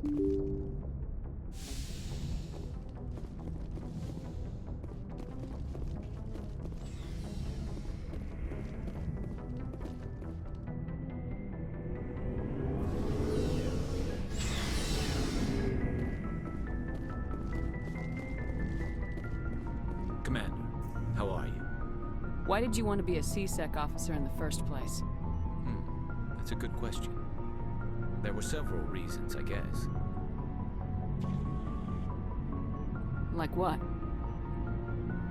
Commander, how are you? Why did you want to be a C-Sec officer in the first place? That's a good question. There were several reasons, I guess. Like what?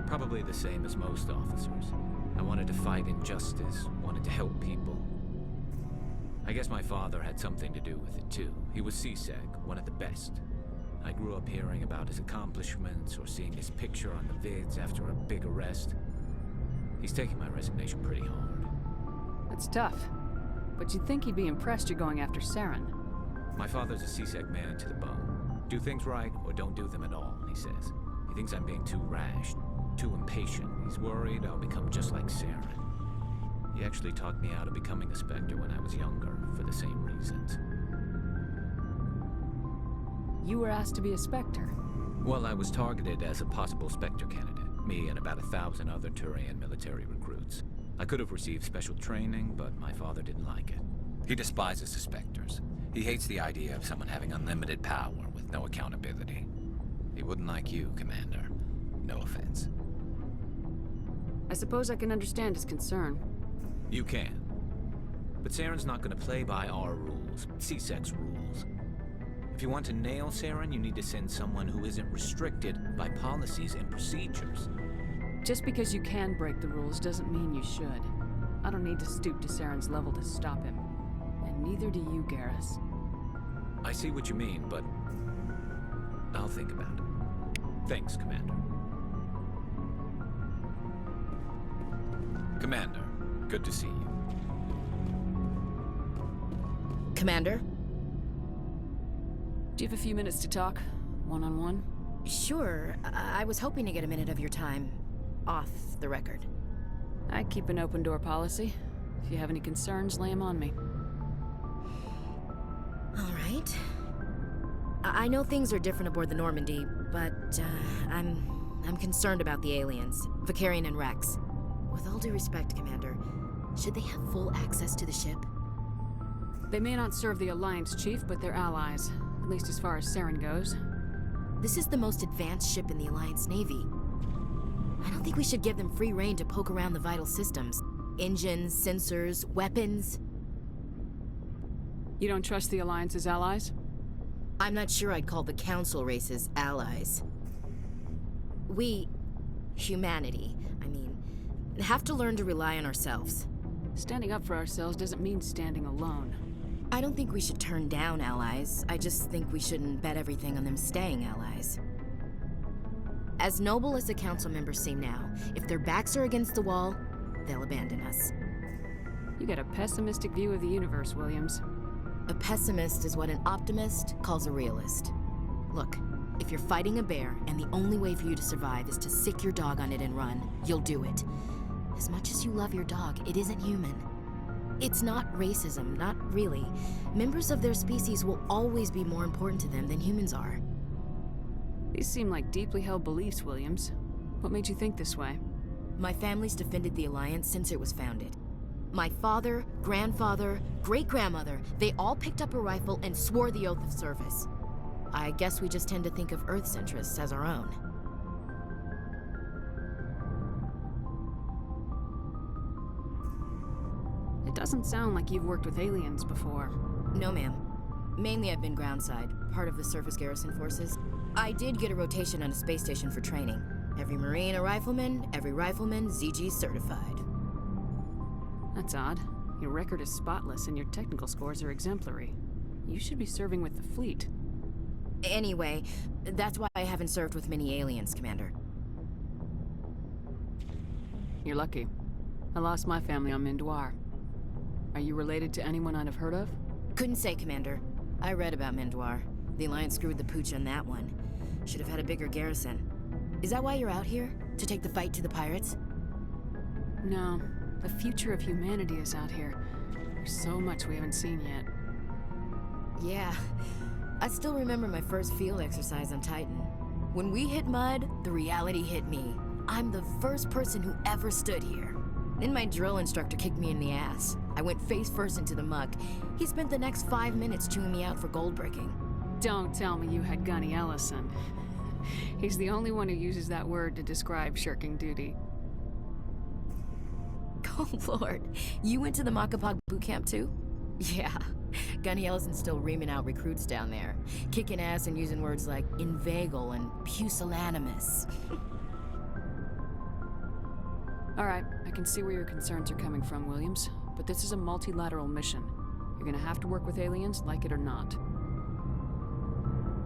Probably the same as most officers. I wanted to fight injustice, wanted to help people. I guess my father had something to do with it too. He was C-Sec, one of the best. I grew up hearing about his accomplishments or seeing his picture on the vids after a big arrest. He's taking my resignation pretty hard. That's tough. But you'd think he'd be impressed you're going after Saren. My father's a C-Sec man to the bone. Do things right or don't do them at all, he says. He thinks I'm being too rash, too impatient. He's worried I'll become just like Saren. He actually talked me out of becoming a Spectre when I was younger, for the same reasons. You were asked to be a Spectre. Well, I was targeted as a possible Spectre candidate. Me and about 1,000 other Turian military recruits. I could have received special training, but my father didn't like it. He despises the Spectres. He hates the idea of someone having unlimited power with no accountability. He wouldn't like you, Commander. No offense. I suppose I can understand his concern. You can. But Saren's not going to play by our rules, C-Sec's rules. If you want to nail Saren, you need to send someone who isn't restricted by policies and procedures. Just because you can break the rules doesn't mean you should. I don't need to stoop to Saren's level to stop him. And neither do you, Garrus. I see what you mean, but I'll think about it. Thanks, Commander. Commander, good to see you. Commander? Do you have a few minutes to talk? One-on-one? Sure. I was hoping to get a minute of your time off the record. I keep an open door policy. If you have any concerns, lay them on me. All right. I know things are different aboard the Normandy, but I'm concerned about the aliens, Vicarian and Rex. With all due respect, Commander, should they have full access to the ship? They may not serve the Alliance, Chief, but they're allies. At least as far as Saren goes. This is the most advanced ship in the Alliance Navy. I don't think we should give them free rein to poke around the vital systems. Engines, sensors, weapons. You don't trust the Alliance's allies? I'm not sure I'd call the Council races allies. We, humanity, have to learn to rely on ourselves. Standing up for ourselves doesn't mean standing alone. I don't think we should turn down allies. I just think we shouldn't bet everything on them staying allies. As noble as the Council members seem now, if their backs are against the wall, they'll abandon us. You got a pessimistic view of the universe, Williams. A pessimist is what an optimist calls a realist. Look, if you're fighting a bear and the only way for you to survive is to sick your dog on it and run, you'll do it. As much as you love your dog, it isn't human. It's not racism, not really. Members of their species will always be more important to them than humans are. These seem like deeply held beliefs, Williams. What made you think this way? My family's defended the Alliance since it was founded. My father, grandfather, great-grandmother, they all picked up a rifle and swore the oath of service. I guess we just tend to think of Earth's interests as our own. It doesn't sound like you've worked with aliens before. No, ma'am. Mainly I've been groundside, part of the surface garrison forces. I did get a rotation on a space station for training. Every Marine a rifleman, every rifleman ZG certified. That's odd. Your record is spotless and your technical scores are exemplary. You should be serving with the fleet. Anyway, that's why I haven't served with many aliens, Commander. You're lucky. I lost my family on Mindoir. Are you related to anyone I'd have heard of? Couldn't say, Commander. I read about Mindoir. The Alliance screwed the pooch on that one. Should have had a bigger garrison. Is that why you're out here? To take the fight to the pirates? No. The future of humanity is out here. There's so much we haven't seen yet. Yeah. I still remember my first field exercise on Titan. When we hit mud, the reality hit me. I'm the first person who ever stood here. Then my drill instructor kicked me in the ass. I went face first into the muck. He spent the next 5 minutes chewing me out for gold breaking. Don't tell me you had Gunny Ellison. He's the only one who uses that word to describe shirking duty. Oh, Lord. You went to the Makapog boot camp, too? Yeah. Gunny Ellison's still reaming out recruits down there. Kicking ass and using words like inveigle and pusillanimous. All right, I can see where your concerns are coming from, Williams. But this is a multilateral mission. You're gonna have to work with aliens, like it or not.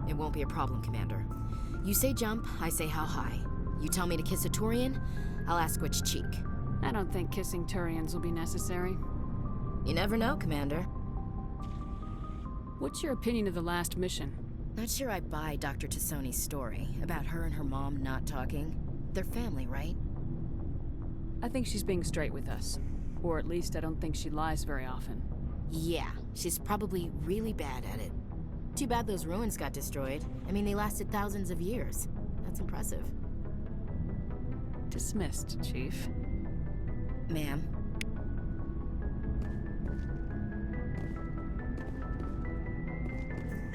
It won't be a problem, Commander. You say jump, I say how high. You tell me to kiss a Turian, I'll ask which cheek. I don't think kissing Turians will be necessary. You never know, Commander. What's your opinion of the last mission? Not sure I buy Dr. Tassoni's story about her and her mom not talking. They're family, right? I think she's being straight with us. Or at least I don't think she lies very often. Yeah, she's probably really bad at it. Too bad those ruins got destroyed. I mean, they lasted thousands of years. That's impressive. Dismissed, Chief. Ma'am.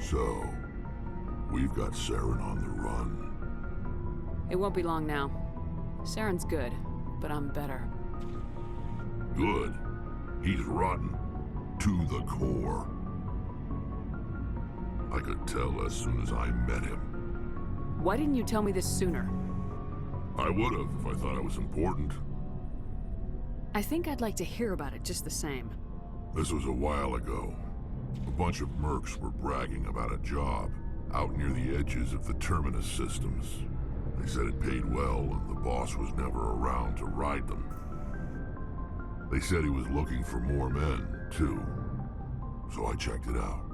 So, we've got Saren on the run. It won't be long now. Saren's good, but I'm better. Good. He's rotten. To the core. I could tell as soon as I met him. Why didn't you tell me this sooner? I would have if I thought it was important. I think I'd like to hear about it just the same. This was a while ago. A bunch of mercs were bragging about a job out near the edges of the Terminus systems. They said it paid well and the boss was never around to ride them. They said he was looking for more men, too. So I checked it out.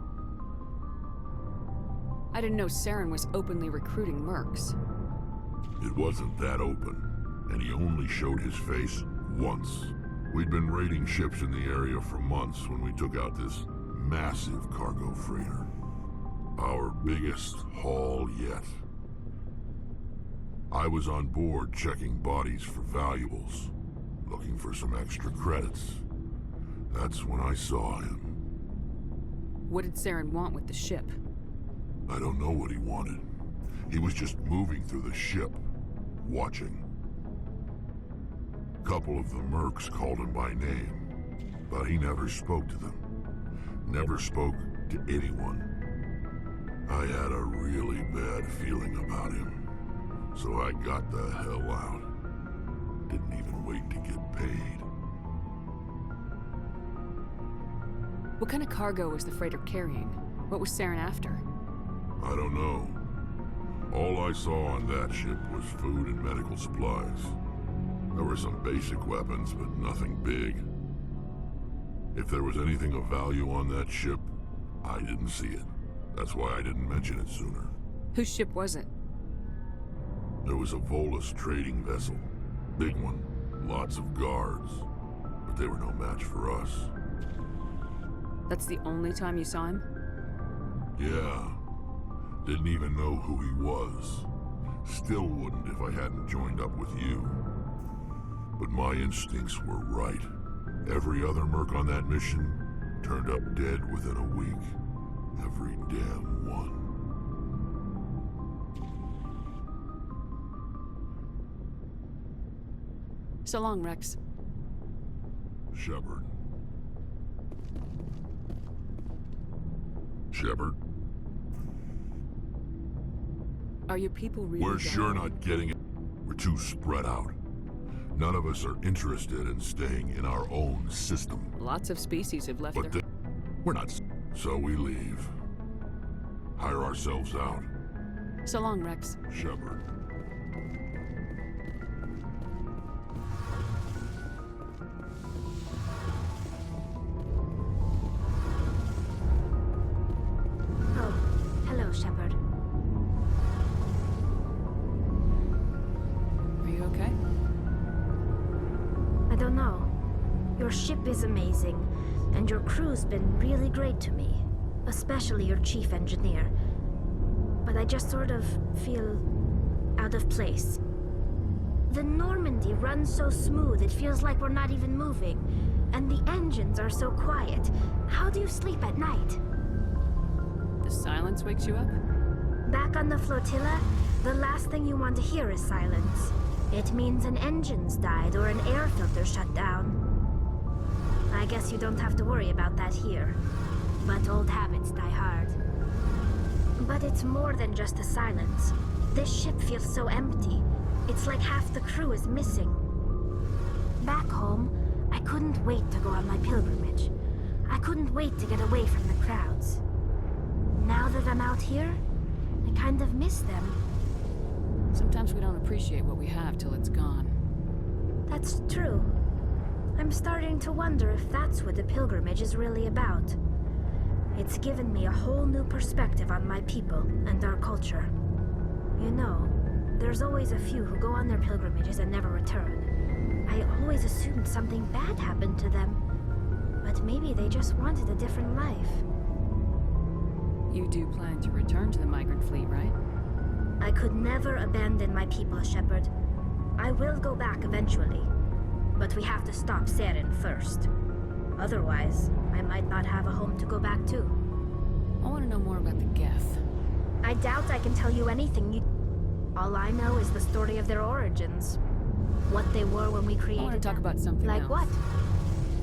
I didn't know Saren was openly recruiting mercs. It wasn't that open, and he only showed his face once. We'd been raiding ships in the area for months when we took out this massive cargo freighter. Our biggest haul yet. I was on board checking bodies for valuables, looking for some extra credits. That's when I saw him. What did Saren want with the ship? I don't know what he wanted. He was just moving through the ship, watching. A couple of the mercs called him by name, but he never spoke to them. Never spoke to anyone. I had a really bad feeling about him, so I got the hell out. Didn't even wait to get paid. What kind of cargo was the freighter carrying? What was Saren after? I don't know. All I saw on that ship was food and medical supplies. There were some basic weapons, but nothing big. If there was anything of value on that ship, I didn't see it. That's why I didn't mention it sooner. Whose ship was it? There was a Volus trading vessel. Big one. Lots of guards. But they were no match for us. That's the only time you saw him? Yeah. Didn't even know who he was. Still wouldn't if I hadn't joined up with you. But my instincts were right. Every other merc on that mission turned up dead within a week. Every damn one. So long, Rex. Shepard. Shepard? Are your people really We're dead? sure not getting it. We're too spread out. None of us are interested in staying in our own system. Lots of species have left But their... we're not. So we leave. Hire ourselves out. So long, Rex. Shepard. Oh, hello, Shepard. Are you okay? I don't know. Your ship is amazing, and your crew's been really great to me. especially your chief engineer. But I just sort of feel out of place. The Normandy runs so smooth it feels like we're not even moving. And the engines are so quiet. How do you sleep at night? The silence wakes you up? Back on the flotilla, the last thing you want to hear is silence. It means an engine's died or an air filter shut down. I guess you don't have to worry about that here. But old habits die hard. But it's more than just the silence. This ship feels so empty. It's like half the crew is missing. Back home, I couldn't wait to go on my pilgrimage. I couldn't wait to get away from the crowds. Now that I'm out here, I kind of miss them. Sometimes we don't appreciate what we have till it's gone. That's true. I'm starting to wonder if that's what the pilgrimage is really about. It's given me a whole new perspective on my people and our culture. You know, there's always a few who go on their pilgrimages and never return. I always assumed something bad happened to them. But maybe they just wanted a different life. You do plan to return to the migrant fleet, right? I could never abandon my people, Shepard. I will go back eventually. But we have to stop Saren first. Otherwise, I might not have a home to go back to. I want to know more about the Geth. I doubt I can tell you anything you... All I know is the story of their origins. What they were when we created I want to talk them. about something Like else. what?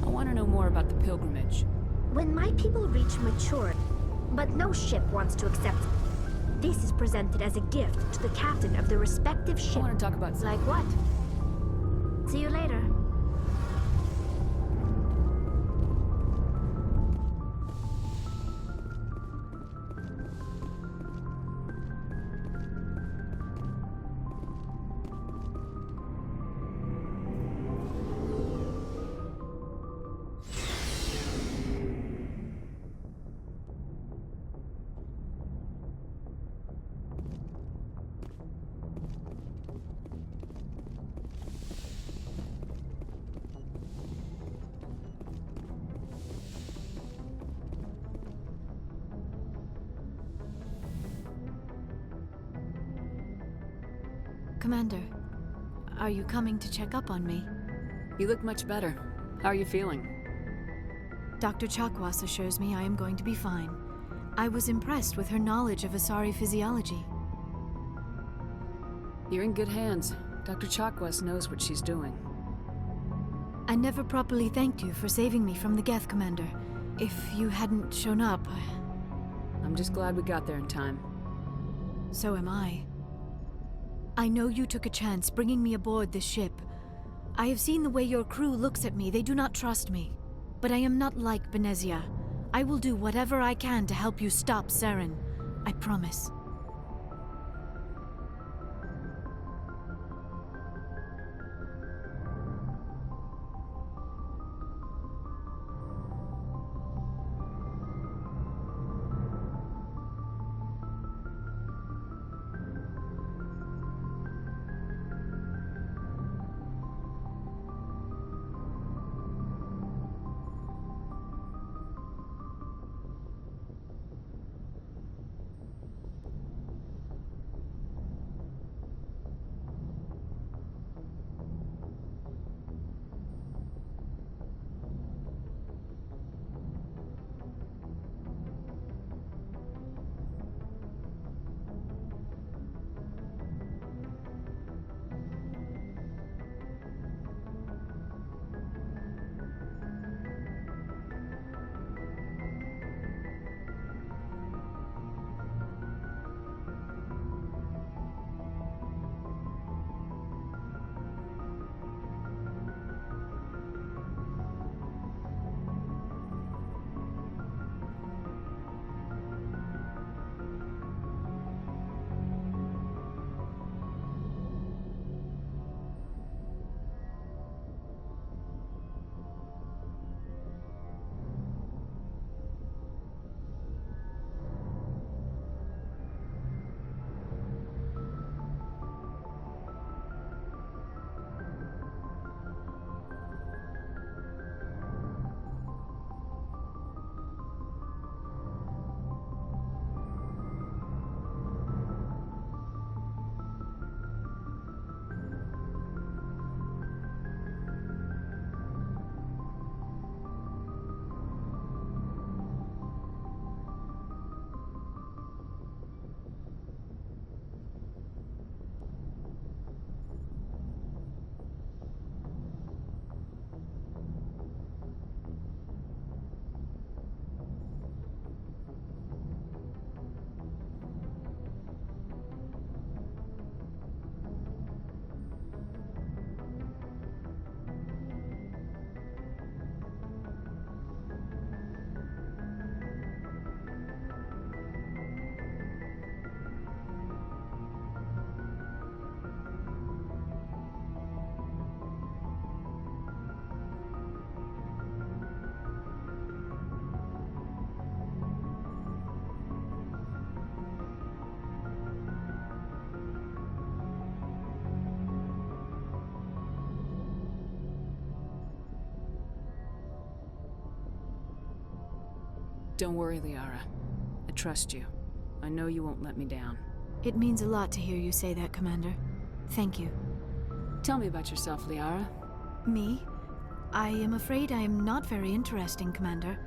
I want to know more about the pilgrimage. When my people reach maturity, but no ship wants to accept it. This is presented as a gift to the captain of the respective I ship. want to talk about something. Like what? See you later. Commander, are you coming to check up on me? You look much better. How are you feeling? Dr. Chakwas assures me I am going to be fine. I was impressed with her knowledge of Asari physiology. You're in good hands. Dr. Chakwas knows what she's doing. I never properly thanked you for saving me from the Geth, Commander. If you hadn't shown up, I'm just glad we got there in time. so am I. I know you took a chance bringing me aboard this ship. I have seen the way your crew looks at me. They do not trust me. But I am not like Benezia. I will do whatever I can to help you stop Saren. I promise. Don't worry, Liara. I trust you. I know you won't let me down. It means a lot to hear you say that, Commander. Thank you. Tell me about yourself, Liara. Me? I am afraid I am not very interesting, Commander.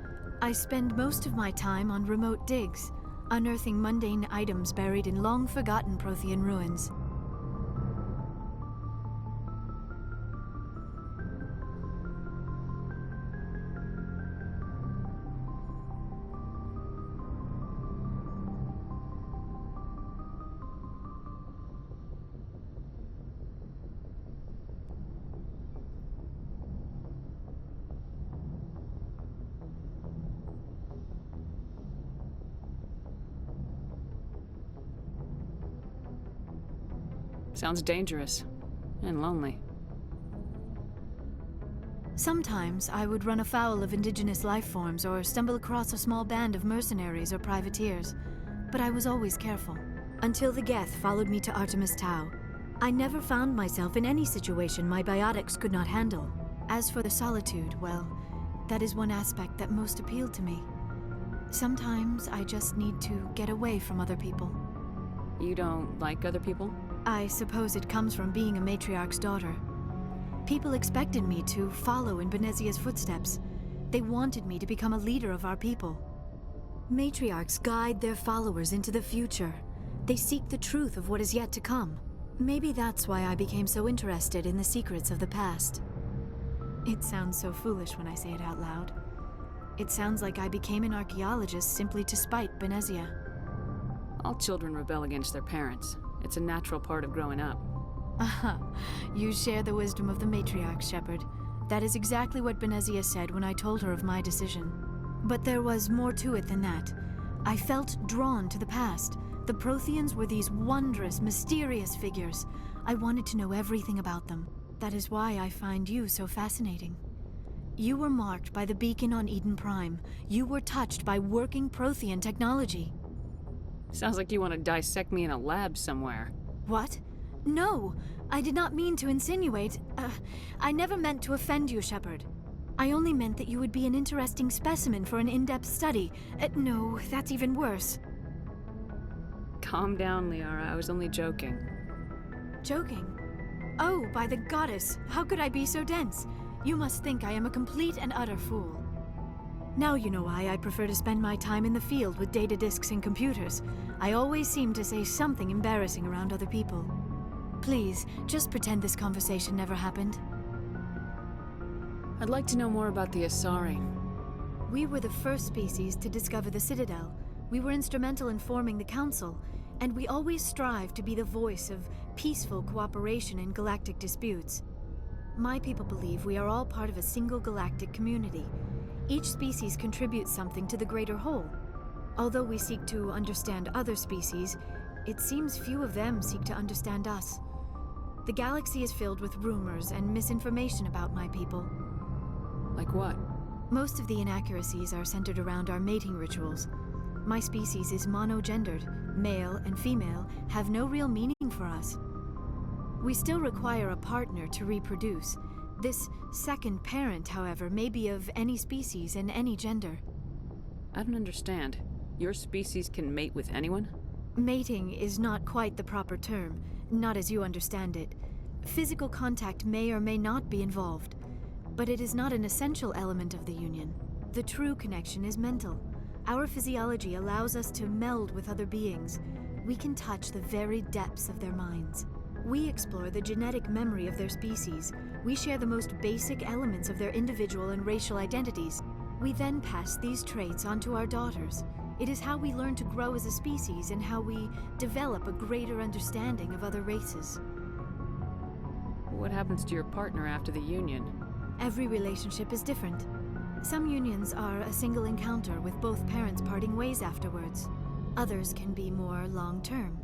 I spend most of my time on remote digs, unearthing mundane items buried in long-forgotten Prothean ruins. Sounds dangerous. And lonely. Sometimes I would run afoul of indigenous life forms or stumble across a small band of mercenaries or privateers, but I was always careful. Until the Geth followed me to Artemis Tau, I never found myself in any situation my biotics could not handle. As for the solitude, well, that is one aspect that most appealed to me. Sometimes I just need to get away from other people. You don't like other people? I suppose it comes from being a matriarch's daughter. People expected me to follow in Benezia's footsteps. They wanted me to become a leader of our people. Matriarchs guide their followers into the future. They seek the truth of what is yet to come. Maybe that's why I became so interested in the secrets of the past. It sounds so foolish when I say it out loud. It sounds like I became an archaeologist simply to spite Benezia. All children rebel against their parents. It's a natural part of growing up. Aha, you share the wisdom of the matriarch, Shepard. That is exactly what Benezia said when I told her of my decision. But there was more to it than that. I felt drawn to the past. The Protheans were these wondrous, mysterious figures. I wanted to know everything about them. That is why I find you so fascinating. You were marked by the beacon on Eden Prime. You were touched by working Prothean technology. Sounds like you want to dissect me in a lab somewhere. What? No, I did not mean to insinuate. I never meant to offend you, Shepard. I only meant that you would be an interesting specimen for an in-depth study. No, that's even worse. Calm down, Liara. I was only joking. Joking? Oh, by the goddess, how could I be so dense? You must think I am a complete and utter fool. Now you know why I prefer to spend my time in the field with data disks and computers. I always seem to say something embarrassing around other people. Please, just pretend this conversation never happened. I'd like to know more about the Asari. We were the first species to discover the Citadel. We were instrumental in forming the Council, and we always strive to be the voice of peaceful cooperation in galactic disputes. My people believe we are all part of a single galactic community. Each species contributes something to the greater whole. Although we seek to understand other species, it seems few of them seek to understand us. The galaxy is filled with rumors and misinformation about my people. Like what? Most of the inaccuracies are centered around our mating rituals. My species is monogendered. Male and female have no real meaning for us. We still require a partner to reproduce. This second parent, however, may be of any species and any gender. I don't understand. Your species can mate with anyone? Mating is not quite the proper term, not as you understand it. Physical contact may or may not be involved, but it is not an essential element of the union. The true connection is mental. Our physiology allows us to meld with other beings. We can touch the very depths of their minds. We explore the genetic memory of their species. We share the most basic elements of their individual and racial identities. We then pass these traits on to our daughters. It is how we learn to grow as a species and how we develop a greater understanding of other races. What happens to your partner after the union? Every relationship is different. Some unions are a single encounter with both parents parting ways afterwards. Others can be more long-term.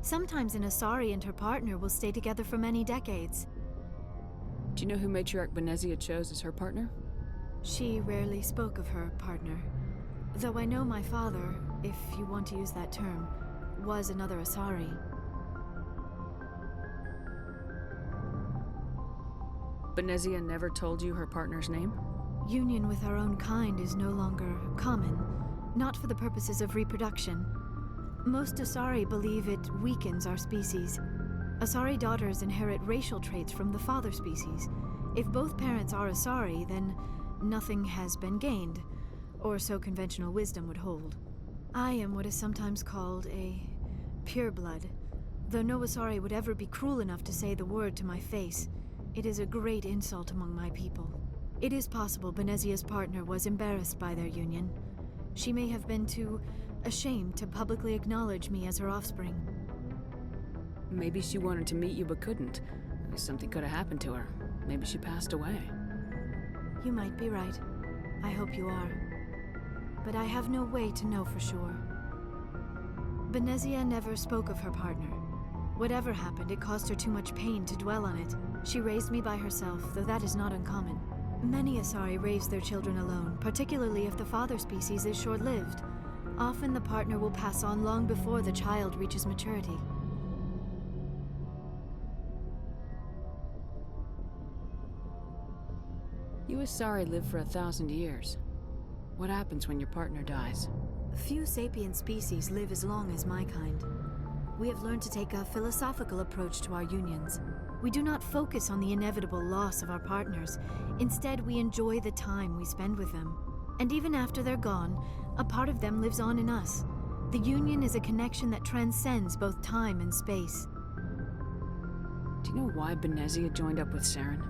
Sometimes an Asari and her partner will stay together for many decades. Do you know who Matriarch Benezia chose as her partner? She rarely spoke of her partner. Though I know my father, if you want to use that term, was another Asari. Benezia never told you her partner's name? Union with our own kind is no longer common. not for the purposes of reproduction. Most Asari believe it weakens our species. Asari daughters inherit racial traits from the father species. If both parents are Asari, then nothing has been gained, or so conventional wisdom would hold. I am what is sometimes called a pureblood, though no Asari would ever be cruel enough to say the word to my face. It is a great insult among my people. It is possible Benezia's partner was embarrassed by their union. She may have been too ashamed to publicly acknowledge me as her offspring. Maybe she wanted to meet you but couldn't. Something could have happened to her. Maybe she passed away. You might be right. I hope you are. But I have no way to know for sure. Benezia never spoke of her partner. Whatever happened, it caused her too much pain to dwell on it. She raised me by herself, though that is not uncommon. Many Asari raise their children alone, particularly if the father species is short-lived. Often the partner will pass on long before the child reaches maturity. You Asari live for 1,000 years. What happens when your partner dies? Few sapient species live as long as my kind. We have learned to take a philosophical approach to our unions. We do not focus on the inevitable loss of our partners. Instead, we enjoy the time we spend with them. And even after they're gone, a part of them lives on in us. The union is a connection that transcends both time and space. Do you know why Benezia joined up with Saren?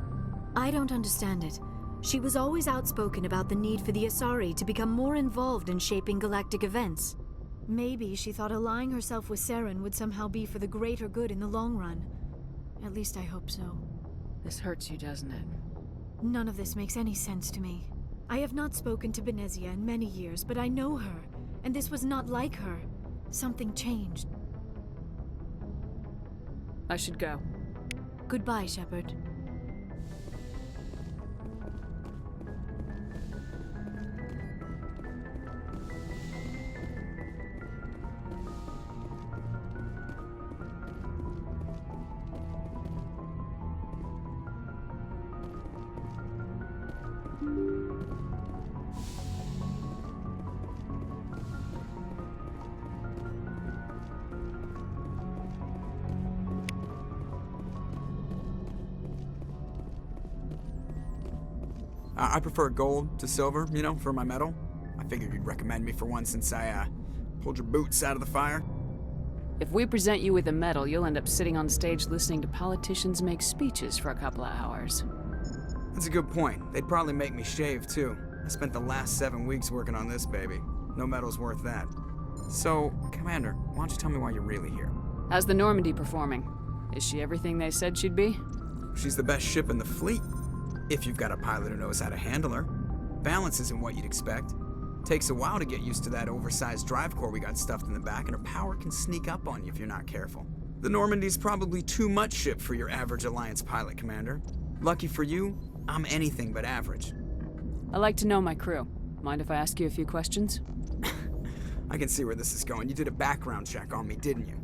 I don't understand it. She was always outspoken about the need for the Asari to become more involved in shaping galactic events. Maybe she thought allying herself with Saren would somehow be for the greater good in the long run. At least I hope so. This hurts you, doesn't it? None of this makes any sense to me. I have not spoken to Benezia in many years, but I know her, and this was not like her. Something changed. I should go. Goodbye, Shepard. I prefer gold to silver, you know, for my medal. I figured you'd recommend me for one since I, pulled your boots out of the fire. If we present you with a medal, you'll end up sitting on stage listening to politicians make speeches for a couple of hours. That's a good point. They'd probably make me shave, too. I spent the last 7 weeks working on this baby. No medal's worth that. So, Commander, why don't you tell me why you're really here? How's the Normandy performing? Is she everything they said she'd be? She's the best ship in the fleet. If you've got a pilot who knows how to handle her. Balance isn't what you'd expect. Takes a while to get used to that oversized drive core we got stuffed in the back, and her power can sneak up on you if you're not careful. The Normandy's probably too much ship for your average Alliance pilot, Commander. Lucky for you, I'm anything but average. I like to know my crew. Mind if I ask you a few questions? I can see where this is going. You did a background check on me, didn't you?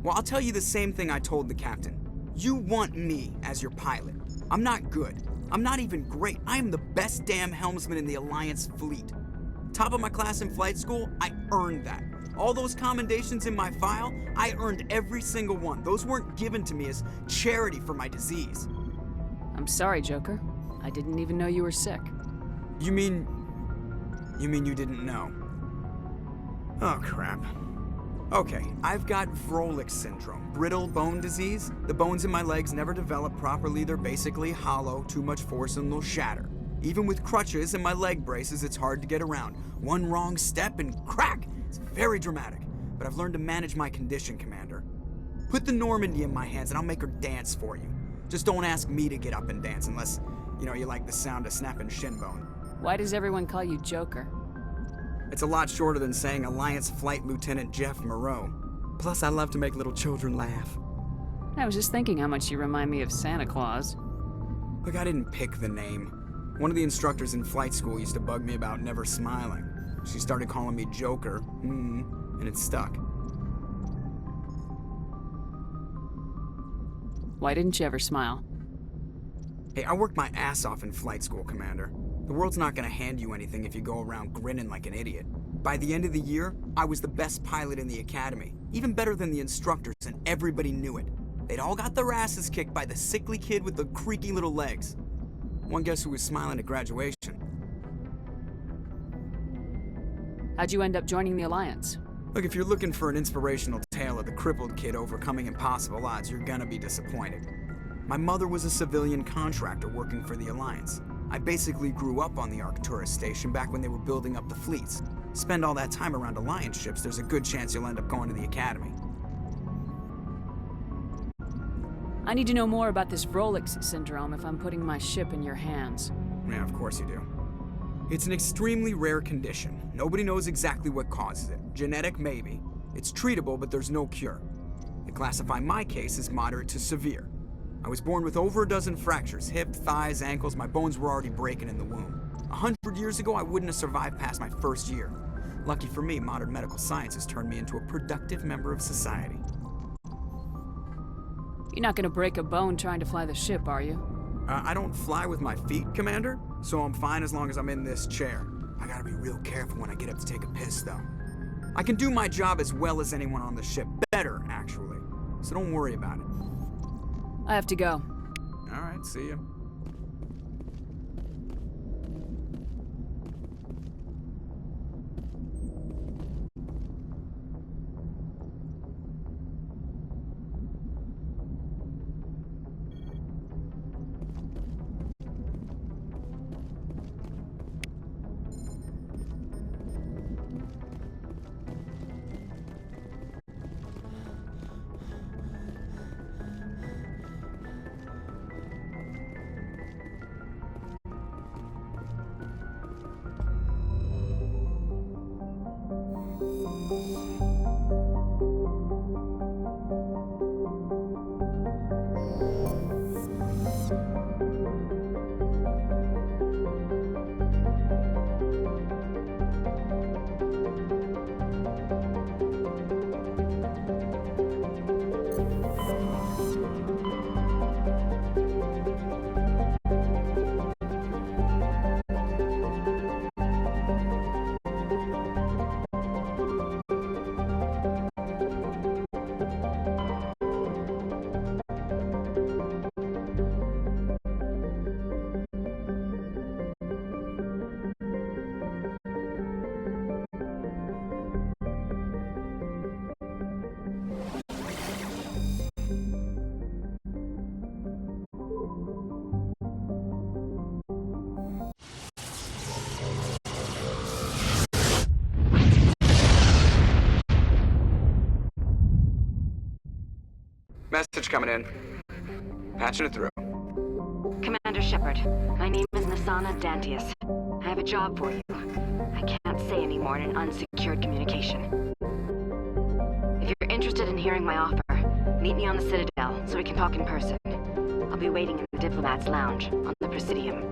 Well, I'll tell you the same thing I told the captain. You want me as your pilot. I'm not good. I'm not even great. I am the best damn helmsman in the Alliance fleet. Top of my class in flight school, I earned that. All those commendations in my file, I earned every single one. Those weren't given to me as charity for my disease. I'm sorry, Joker. I didn't even know you were sick. You mean you didn't know? Oh, crap. Okay, I've got Vrolik syndrome, brittle bone disease. The bones in my legs never develop properly. They're basically hollow, too much force and they'll shatter. Even with crutches and my leg braces, it's hard to get around. One wrong step and crack! It's very dramatic, but I've learned to manage my condition, Commander. Put the Normandy in my hands and I'll make her dance for you. Just don't ask me to get up and dance unless, you like the sound of snapping shin bone. Why does everyone call you Joker? It's a lot shorter than saying Alliance Flight Lieutenant Jeff Moreau. Plus, I love to make little children laugh. I was just thinking how much you remind me of Santa Claus. Look, I didn't pick the name. One of the instructors in flight school used to bug me about never smiling. She started calling me Joker, and it stuck. Why didn't you ever smile? Hey, I worked my ass off in flight school, Commander. The world's not gonna hand you anything if you go around grinning like an idiot. By the end of the year, I was the best pilot in the academy, even better than the instructors, and everybody knew it. They'd all got their asses kicked by the sickly kid with the creaky little legs. One guess who was smiling at graduation? How'd you end up joining the Alliance? Look, if you're looking for an inspirational tale of the crippled kid overcoming impossible odds, you're gonna be disappointed. My mother was a civilian contractor working for the Alliance. I basically grew up on the Arcturus station back when they were building up the fleets. Spend all that time around Alliance ships, there's a good chance you'll end up going to the Academy. I need to know more about this Vrolix syndrome if I'm putting my ship in your hands. Yeah, of course you do. It's an extremely rare condition. Nobody knows exactly what causes it. Genetic, maybe. It's treatable, but there's no cure. They classify my case as moderate to severe. I was born with over a dozen fractures, hip, thighs, ankles. My bones were already breaking in the womb. 100 years ago, I wouldn't have survived past my first year. Lucky for me, modern medical science has turned me into a productive member of society. You're not gonna break a bone trying to fly the ship, are you? I don't fly with my feet, Commander, so I'm fine as long as I'm in this chair. I gotta be real careful when I get up to take a piss, though. I can do my job as well as anyone on the ship. Better, actually. So don't worry about it. I have to go. All right, see ya. Message coming in. Patching it through. Commander Shepard, my name is Nasana Dantius. I have a job for you. I can't say any more in an unsecured communication. If you're interested in hearing my offer, meet me on the Citadel so we can talk in person. I'll be waiting in the Diplomat's Lounge on the Presidium.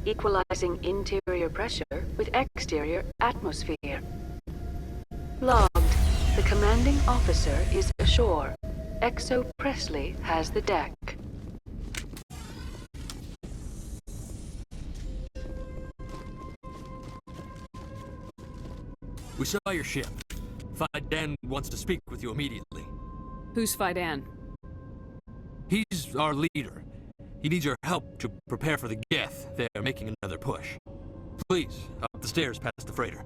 equalizing interior pressure with exterior atmosphere. Logged. The commanding officer is ashore. Exo Presley has the deck. We saw your ship. Dan wants to speak with you immediately. Who's Fidan? He's our leader. He needs your help to prepare for the Geth. They're making another push. Please, up the stairs past the freighter.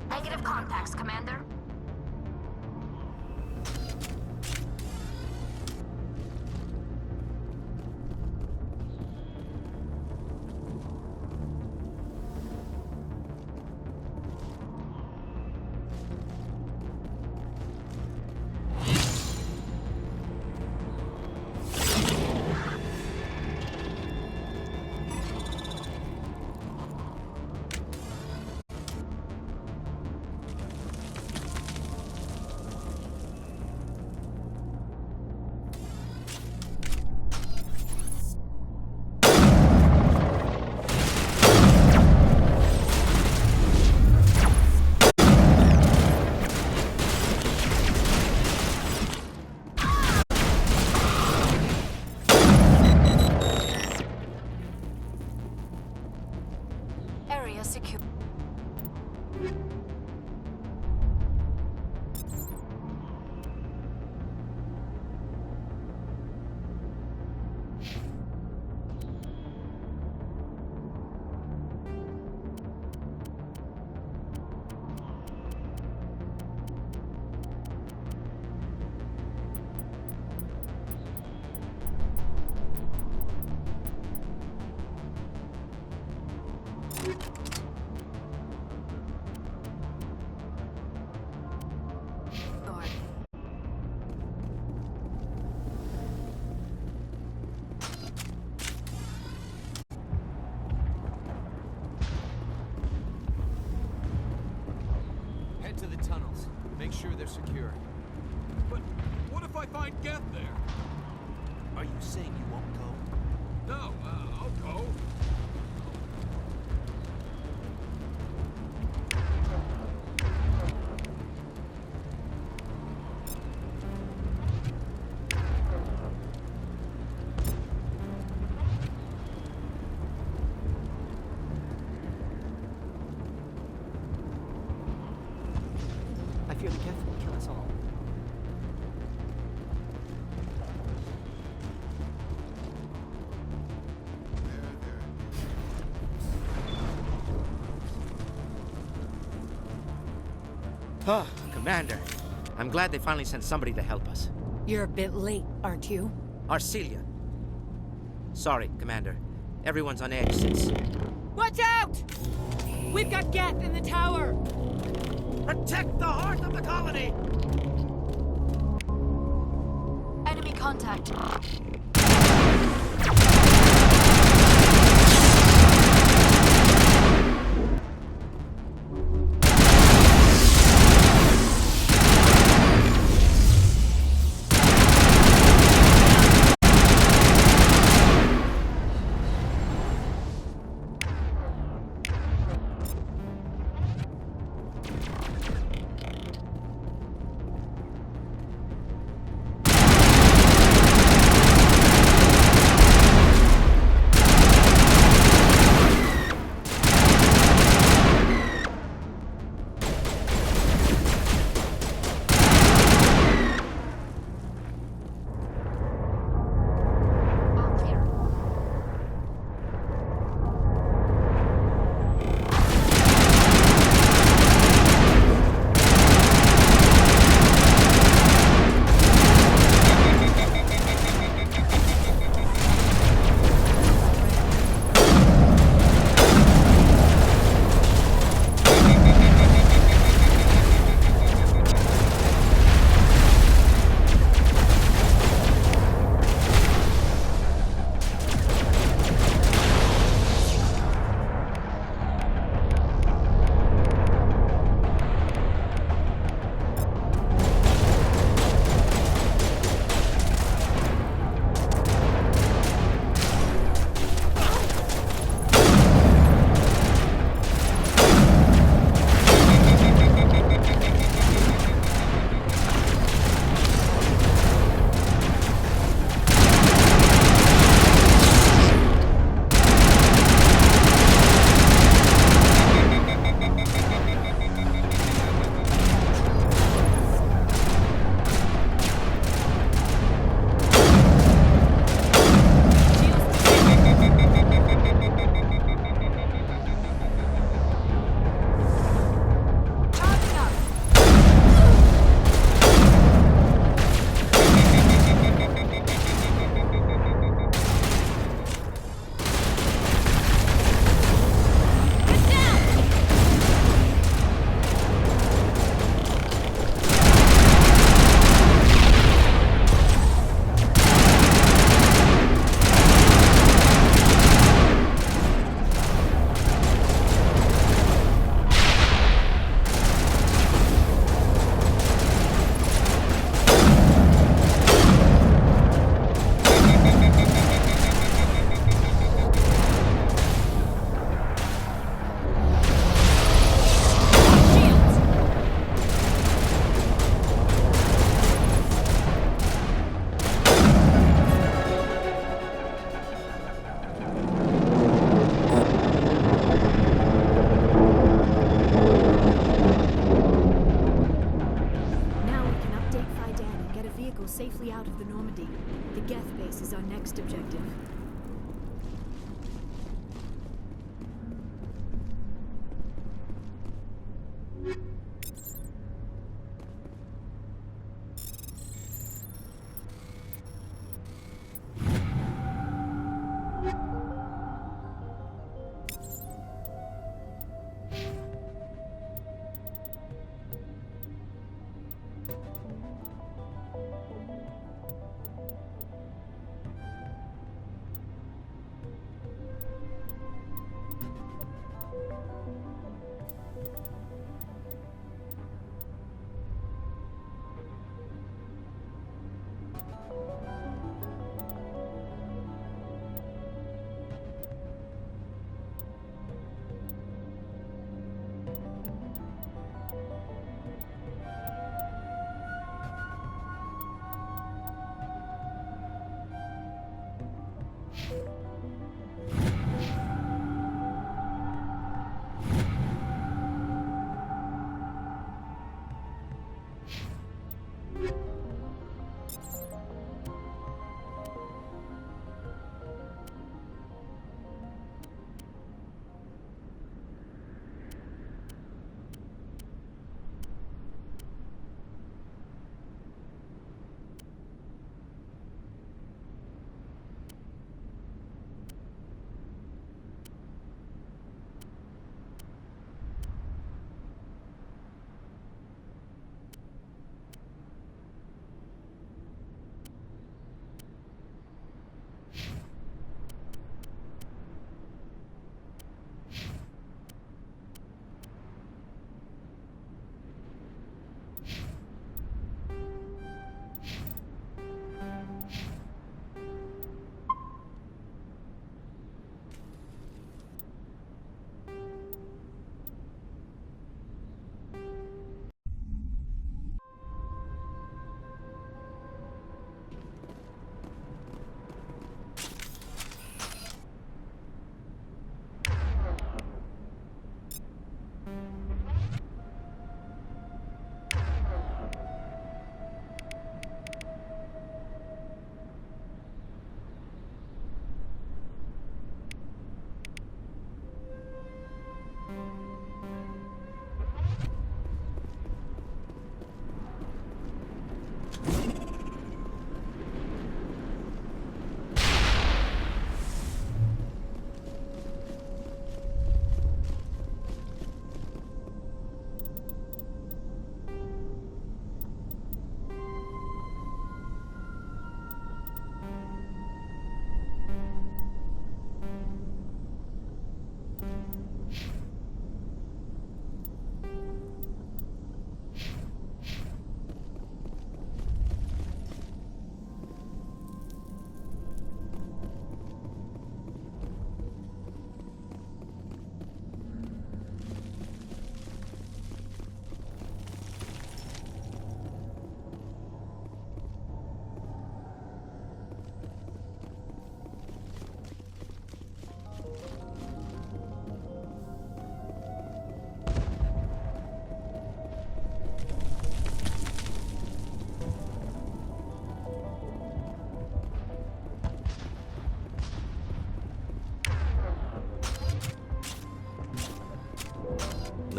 Negative contacts, Commander. Area secure. Head to the tunnels. Make sure they're secure. But what if I find Geth there? Are you saying you won't go? No, I'll go. Oh, Commander. I'm glad they finally sent somebody to help us. You're a bit late, aren't you? Arcelia. Sorry, Commander. Everyone's on edge since... Watch out! We've got Geth in the tower! Protect the heart of the colony! Enemy contact.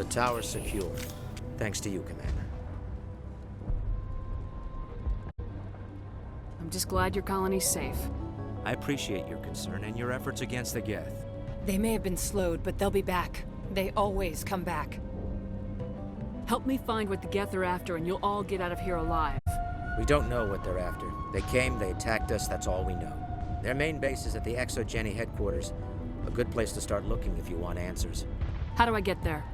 The tower's secure. Thanks to you, Commander. I'm just glad your colony's safe. I appreciate your concern and your efforts against the Geth. They may have been slowed, but they'll be back. They always come back. Help me find what the Geth are after, and you'll all get out of here alive. We don't know what they're after. They came, they attacked us, that's all we know. Their main base is at the ExoGeni headquarters. A good place to start looking if you want answers. How do I get there?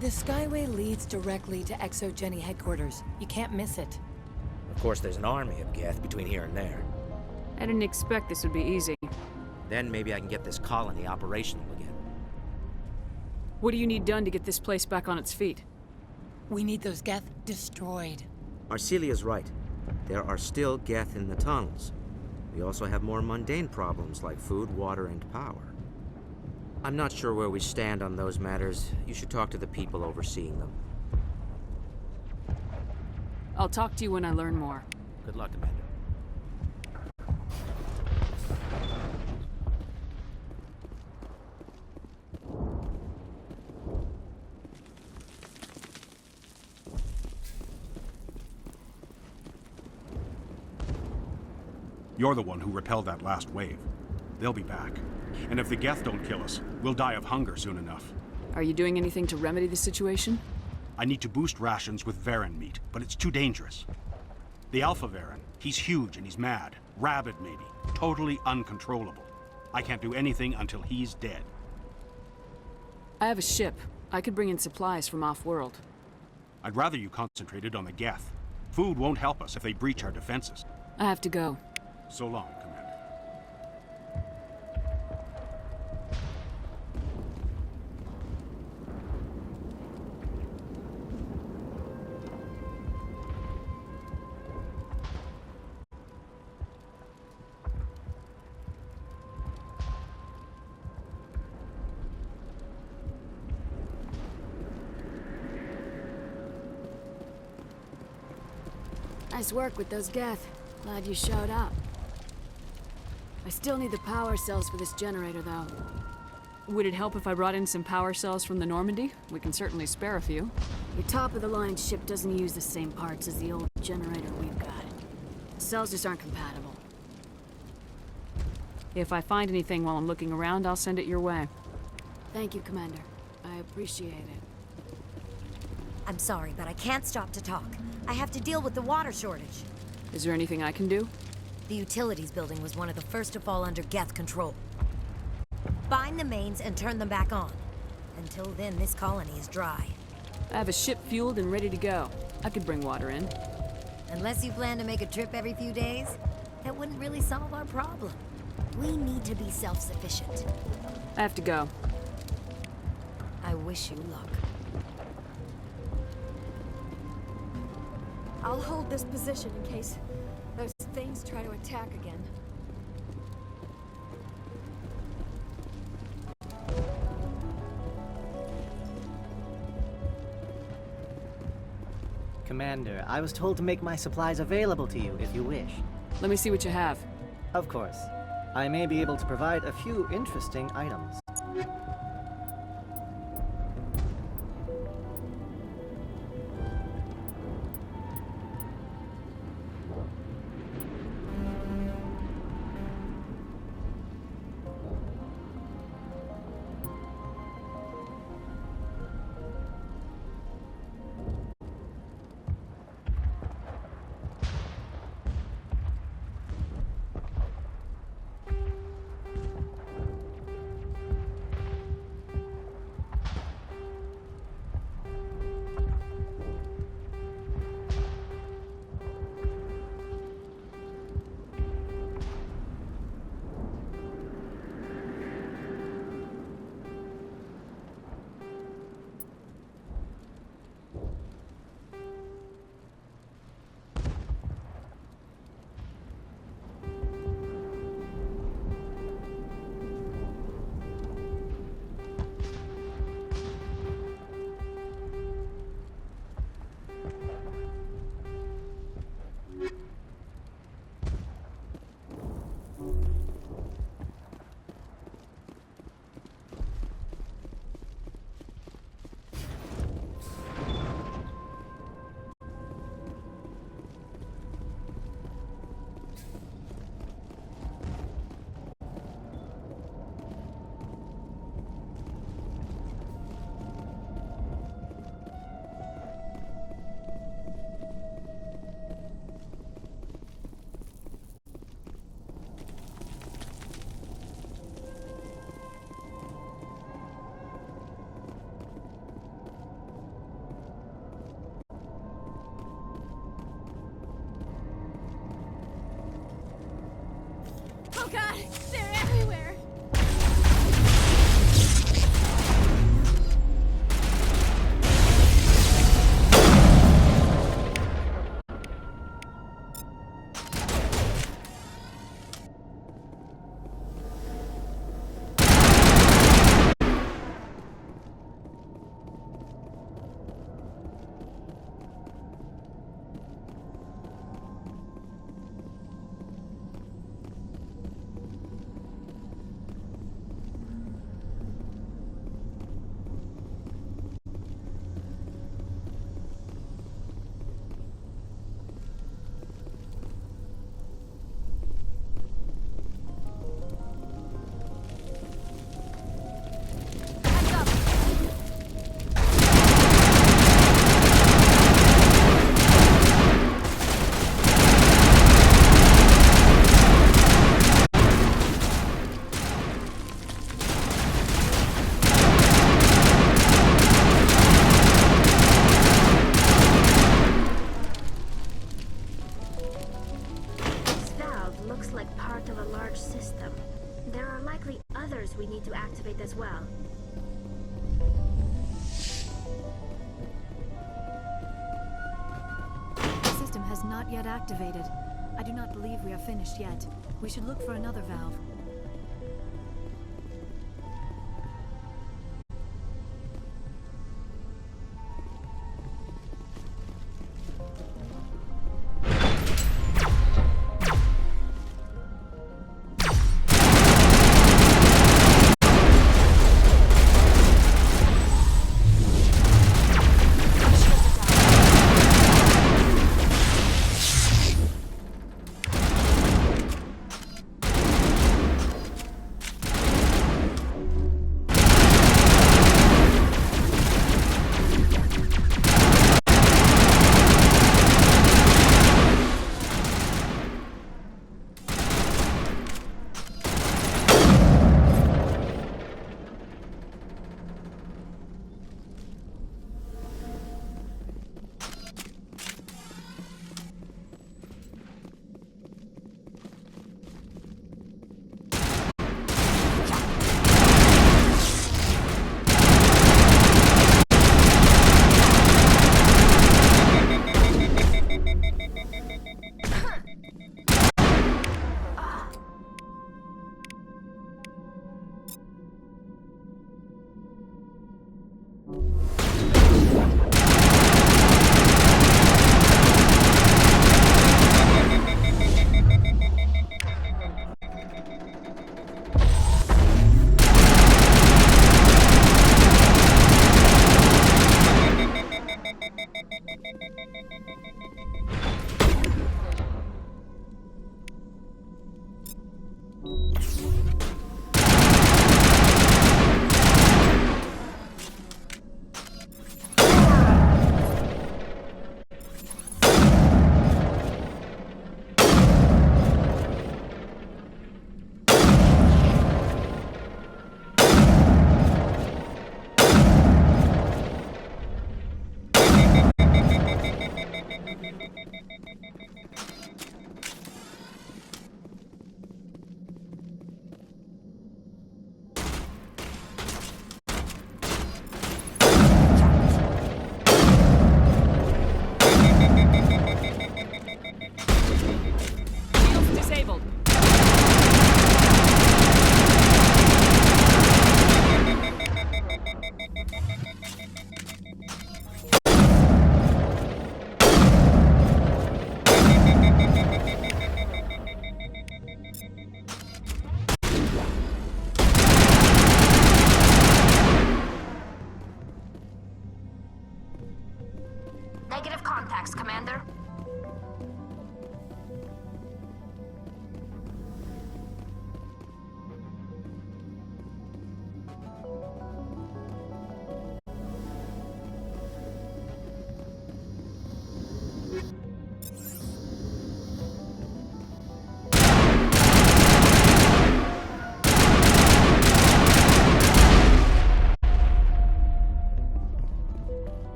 The Skyway leads directly to ExoGeni headquarters. You can't miss it. Of course, there's an army of Geth between here and there. I didn't expect this would be easy. Then maybe I can get this colony operational again. What do you need done to get this place back on its feet? We need those Geth destroyed. Arcelia's right. There are still Geth in the tunnels. We also have more mundane problems like food, water, and power. I'm not sure where we stand on those matters. You should talk to the people overseeing them. I'll talk to you when I learn more. Good luck, Commander. You're the one who repelled that last wave. They'll be back. And if the Geth don't kill us, we'll die of hunger soon enough. Are you doing anything to remedy the situation? I need to boost rations with Varen meat, but it's too dangerous. The Alpha Varen, he's huge and he's mad. Rabid, maybe. Totally uncontrollable. I can't do anything until he's dead. I have a ship. I could bring in supplies from off-world. I'd rather you concentrated on the Geth. Food won't help us if they breach our defenses. I have to go. So long, Commander. Nice work with those Geth. Glad you showed up. I still need the power cells for this generator, though. Would it help if I brought in some power cells from the Normandy? We can certainly spare a few. Your top-of-the-line ship doesn't use the same parts as the old generator we've got. The cells just aren't compatible. If I find anything while I'm looking around, I'll send it your way. Thank you, Commander. I appreciate it. I'm sorry, but I can't stop to talk. I have to deal with the water shortage. Is there anything I can do? The utilities building was one of the first to fall under Geth control. Find the mains and turn them back on. Until then, this colony is dry. I have a ship fueled and ready to go. I could bring water in. Unless you plan to make a trip every few days, that wouldn't really solve our problem. We need to be self-sufficient. I have to go. I wish you luck. I'll hold this position in case those things try to attack again. Commander, I was told to make my supplies available to you if you wish. Let me see what you have. Of course. I may be able to provide a few interesting items. They're everywhere! This valve looks like part of a large system. There are likely others we need to activate as well. The system has not yet activated. I do not believe we are finished yet. We should look for another valve.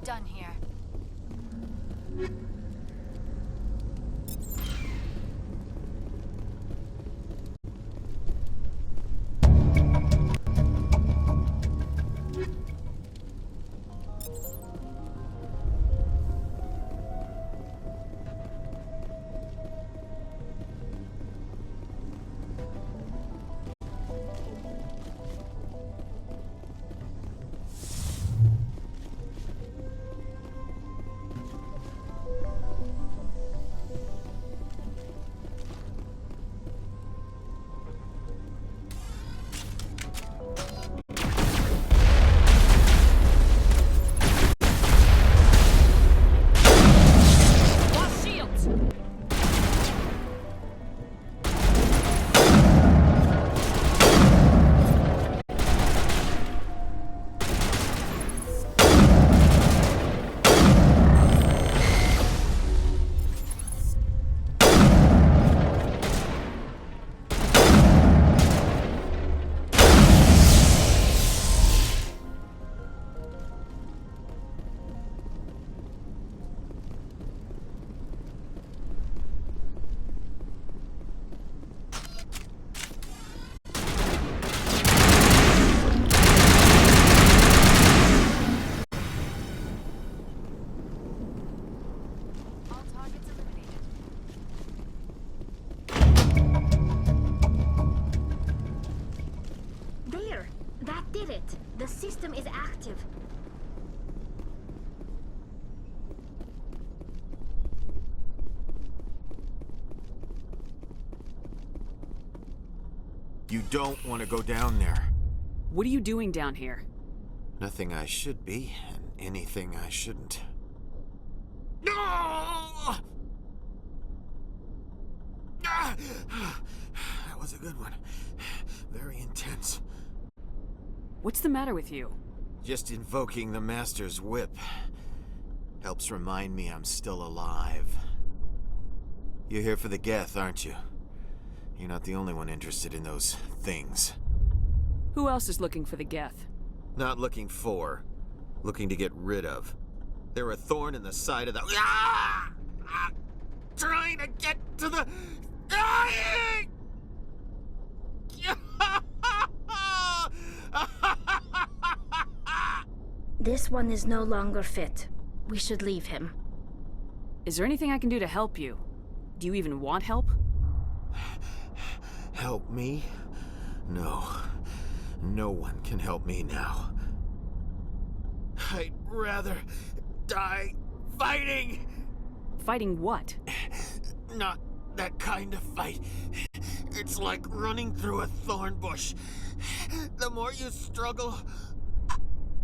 done here? There! That did it! The system is active. You don't want to go down there. What are you doing down here? Nothing I should be, and anything I shouldn't. No! Ah! That was a good one. Very intense. What's the matter with you? Just invoking the Master's whip helps remind me I'm still alive. You're here for the Geth, aren't you? You're not the only one interested in those things. Who else is looking for the Geth? Not looking for, looking to get rid of. They're a thorn in the side of the... Ah! Ah! Trying to get to the... Dying! This one is no longer fit. We should leave him. Is there anything I can do to help you? Do you even want help? Help me? No. No one can help me now. I'd rather die fighting! Fighting what? Not that kind of fight. It's like running through a thorn bush. The more you struggle,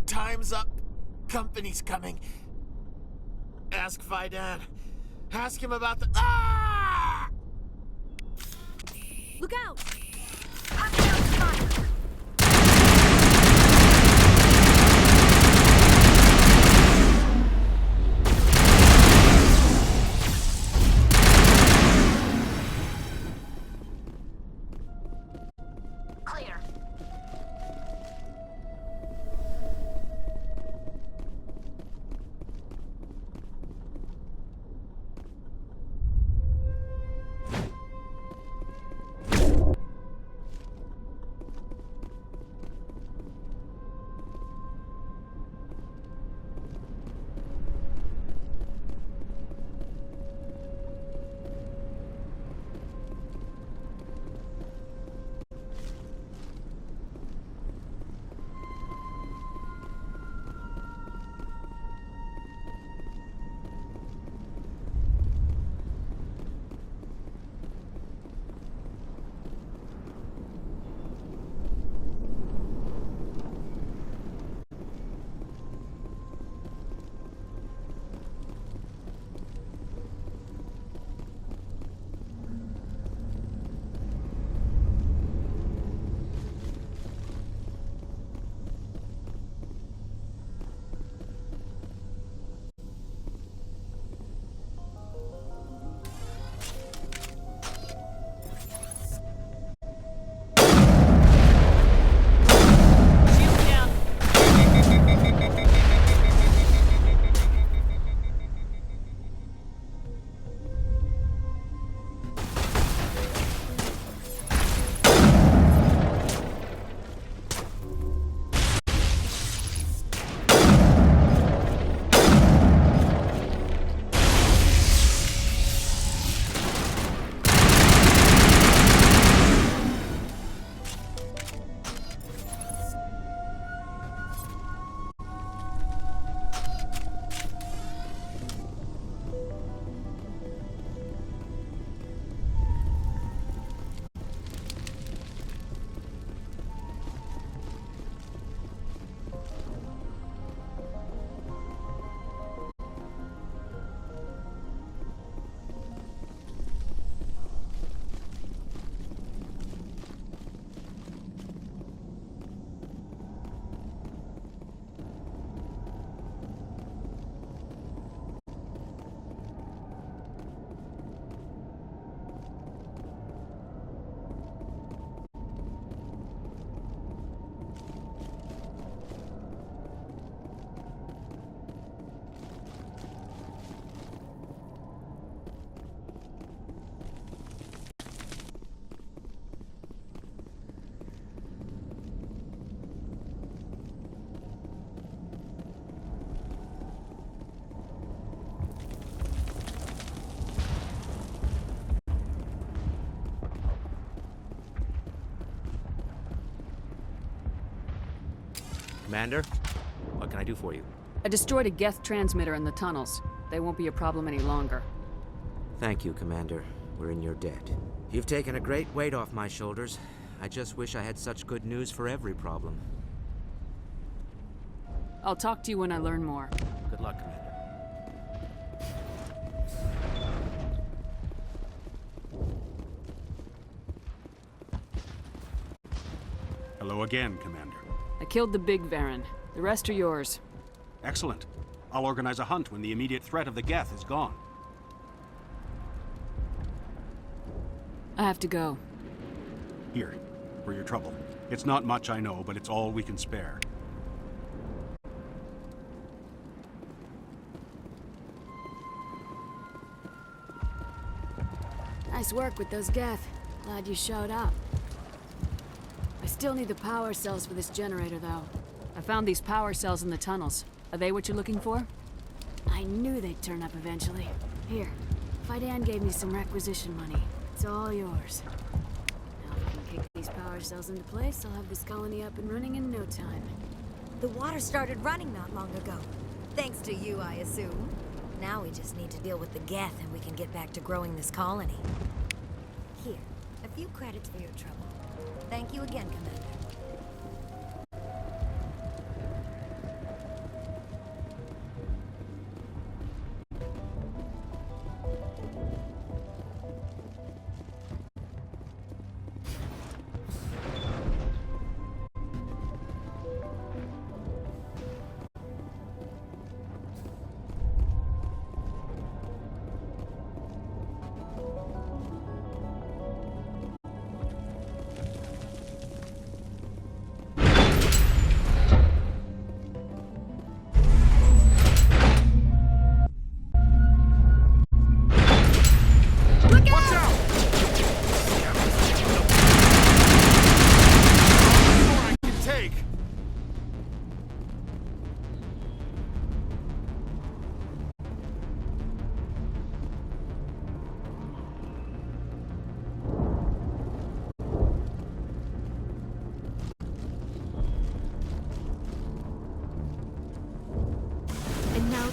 time's up. Company's coming. Ask Fidan. Ask him about the... Ah! Look out! Clear. Commander, what can I do for you? I destroyed a Geth transmitter in the tunnels. They won't be a problem any longer. Thank you, Commander. We're in your debt. You've taken a great weight off my shoulders. I just wish I had such good news for every problem. I'll talk to you when I learn more. Good luck, Commander. Hello again, Commander. I killed the big Varen. The rest are yours. Excellent. I'll organize a hunt when the immediate threat of the Geth is gone. I have to go. Here, for your trouble. It's not much, I know, but it's all we can spare. Nice work with those Geth. Glad you showed up. I still need the power cells for this generator, though. I found these power cells in the tunnels. Are they what you're looking for? I knew they'd turn up eventually. Here, Fidan gave me some requisition money. It's all yours. Now if I can kick these power cells into place, I'll have this colony up and running in no time. The water started running not long ago. Thanks to you, I assume. Now we just need to deal with the Geth and we can get back to growing this colony. Here, a few credits for your trouble. Thank you again, Commander.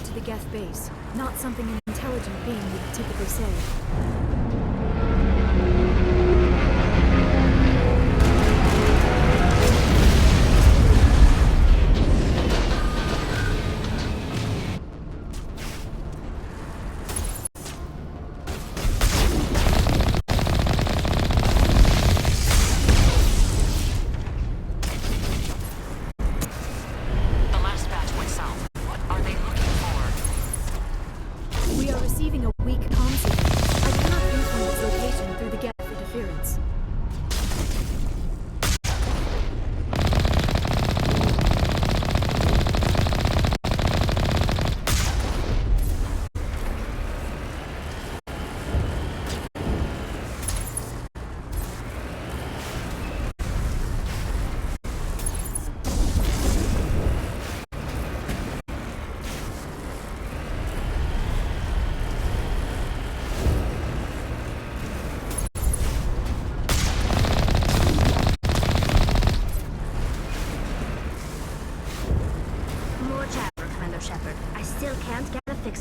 To the Geth base, not something an intelligent being would typically say.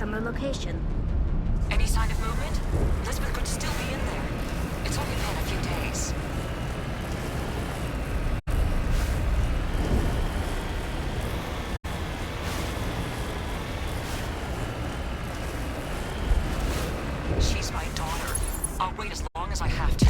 On the location. Any sign of movement? Elizabeth could still be in there. It's only been a few days. She's my daughter. I'll wait as long as I have to.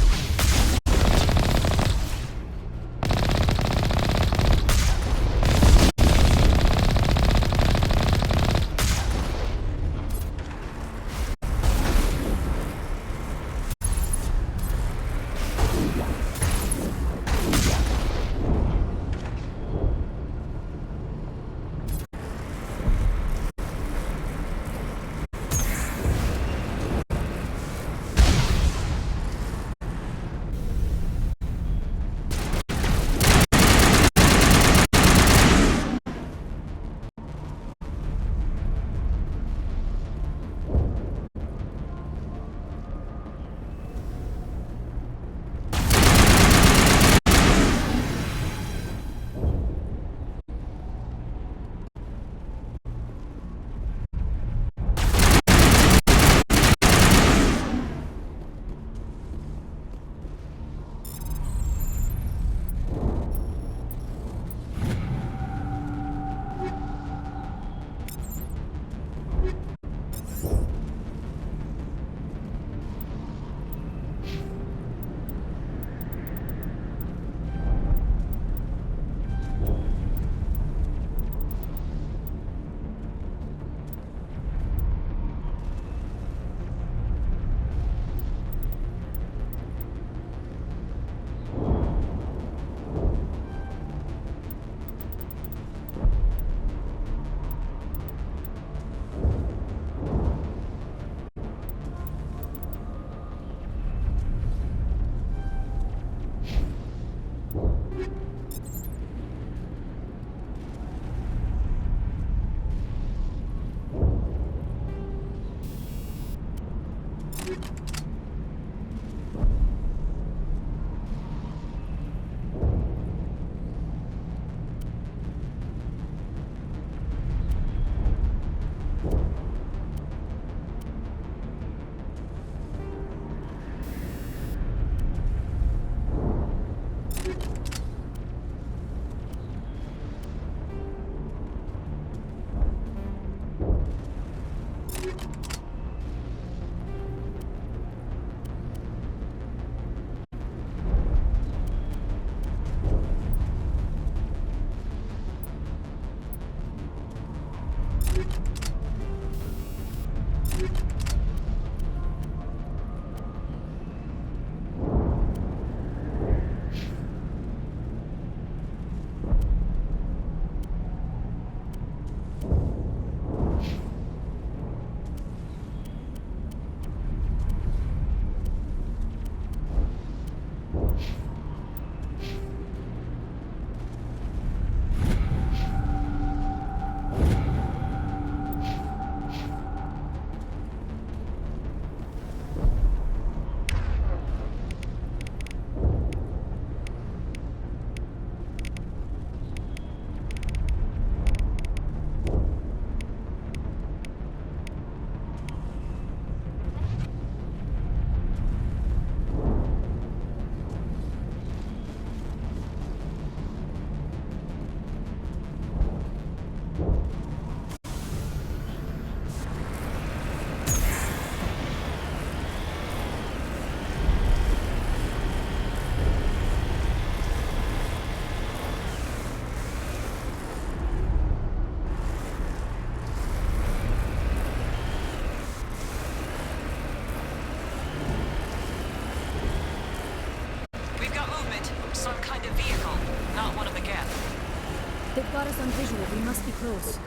We must be close.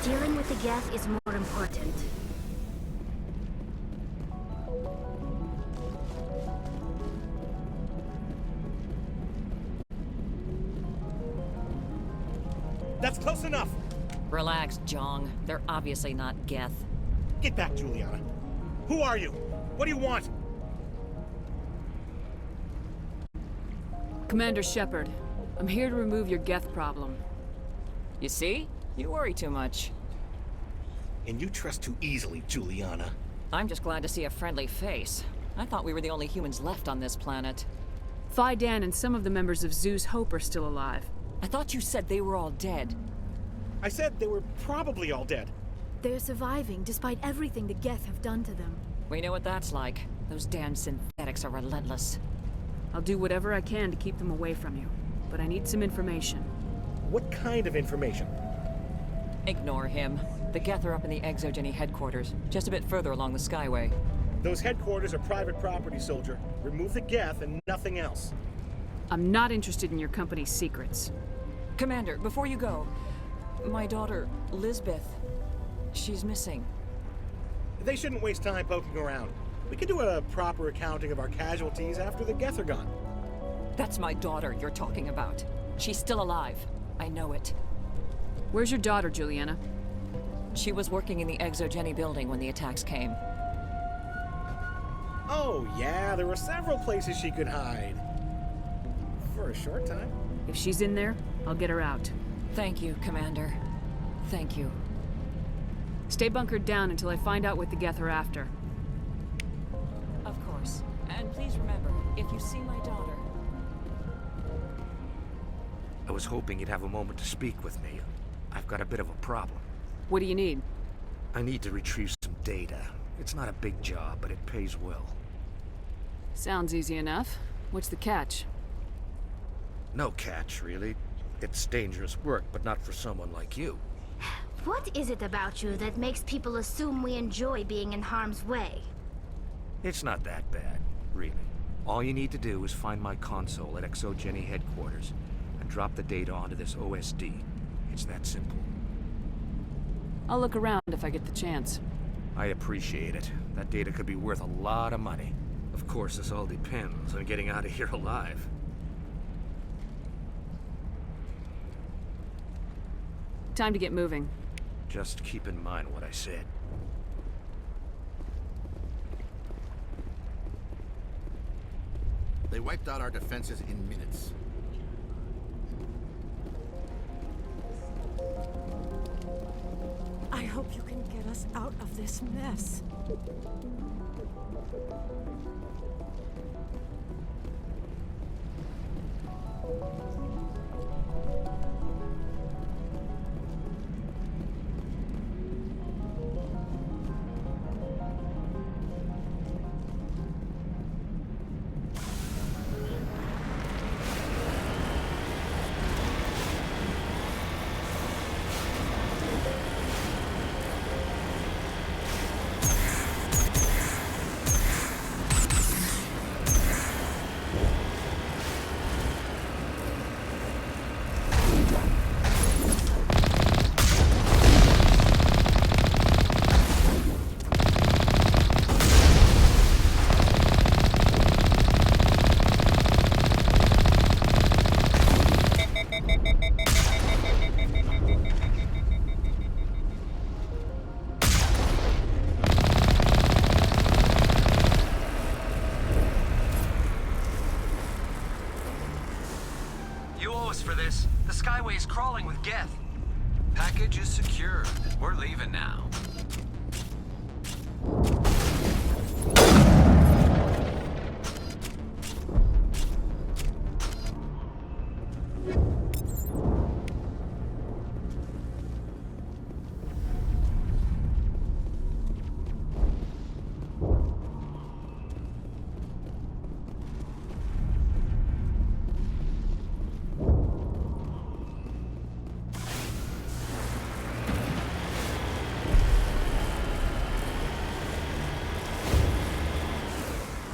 Dealing with the Geth is more important. That's close enough! Relax, Jong. They're obviously not Geth. Get back, Juliana. Who are you? What do you want? Commander Shepard, I'm here to remove your Geth problem. You see? You worry too much. And you trust too easily, Juliana. I'm just glad to see a friendly face. I thought we were the only humans left on this planet. Phi Dan and some of the members of Zoo's Hope are still alive. I thought you said they were all dead. I said they were probably all dead. They're surviving despite everything the Geth have done to them. We know what that's like. Those damn synthetics are relentless. I'll do whatever I can to keep them away from you, but I need some information. What kind of information? Ignore him. The Geth are up in the Exogeny headquarters, just a bit further along the Skyway. Those headquarters are private property, soldier. Remove the Geth and nothing else. I'm not interested in your company's secrets. Commander, before you go, my daughter, Lisbeth, she's missing. They shouldn't waste time poking around. We can do a proper accounting of our casualties after the Geth are gone. That's my daughter you're talking about. She's still alive. I know it. Where's your daughter, Juliana? She was working in the Exogeny building when the attacks came. Oh, yeah, there were several places she could hide. For a short time. If she's in there, I'll get her out. Thank you, Commander. Thank you. Stay bunkered down until I find out what the Geth are after. Of course. And please remember, if you see my daughter... I was hoping you'd have a moment to speak with me. I've got a bit of a problem. What do you need? I need to retrieve some data. It's not a big job, but it pays well. Sounds easy enough. What's the catch? No catch, really. It's dangerous work, but not for someone like you. What is it about you that makes people assume we enjoy being in harm's way? It's not that bad, really. All you need to do is find my console at Exogeny headquarters and drop the data onto this OSD. It's that simple. I'll look around if I get the chance. I appreciate it. That data could be worth a lot of money. Of course, this all depends on getting out of here alive. Time to get moving. Just keep in mind what I said. They wiped out our defenses in minutes. I hope you can get us out of this mess. For this. The Skyway is crawling with Geth. Package is secure. We're leaving now.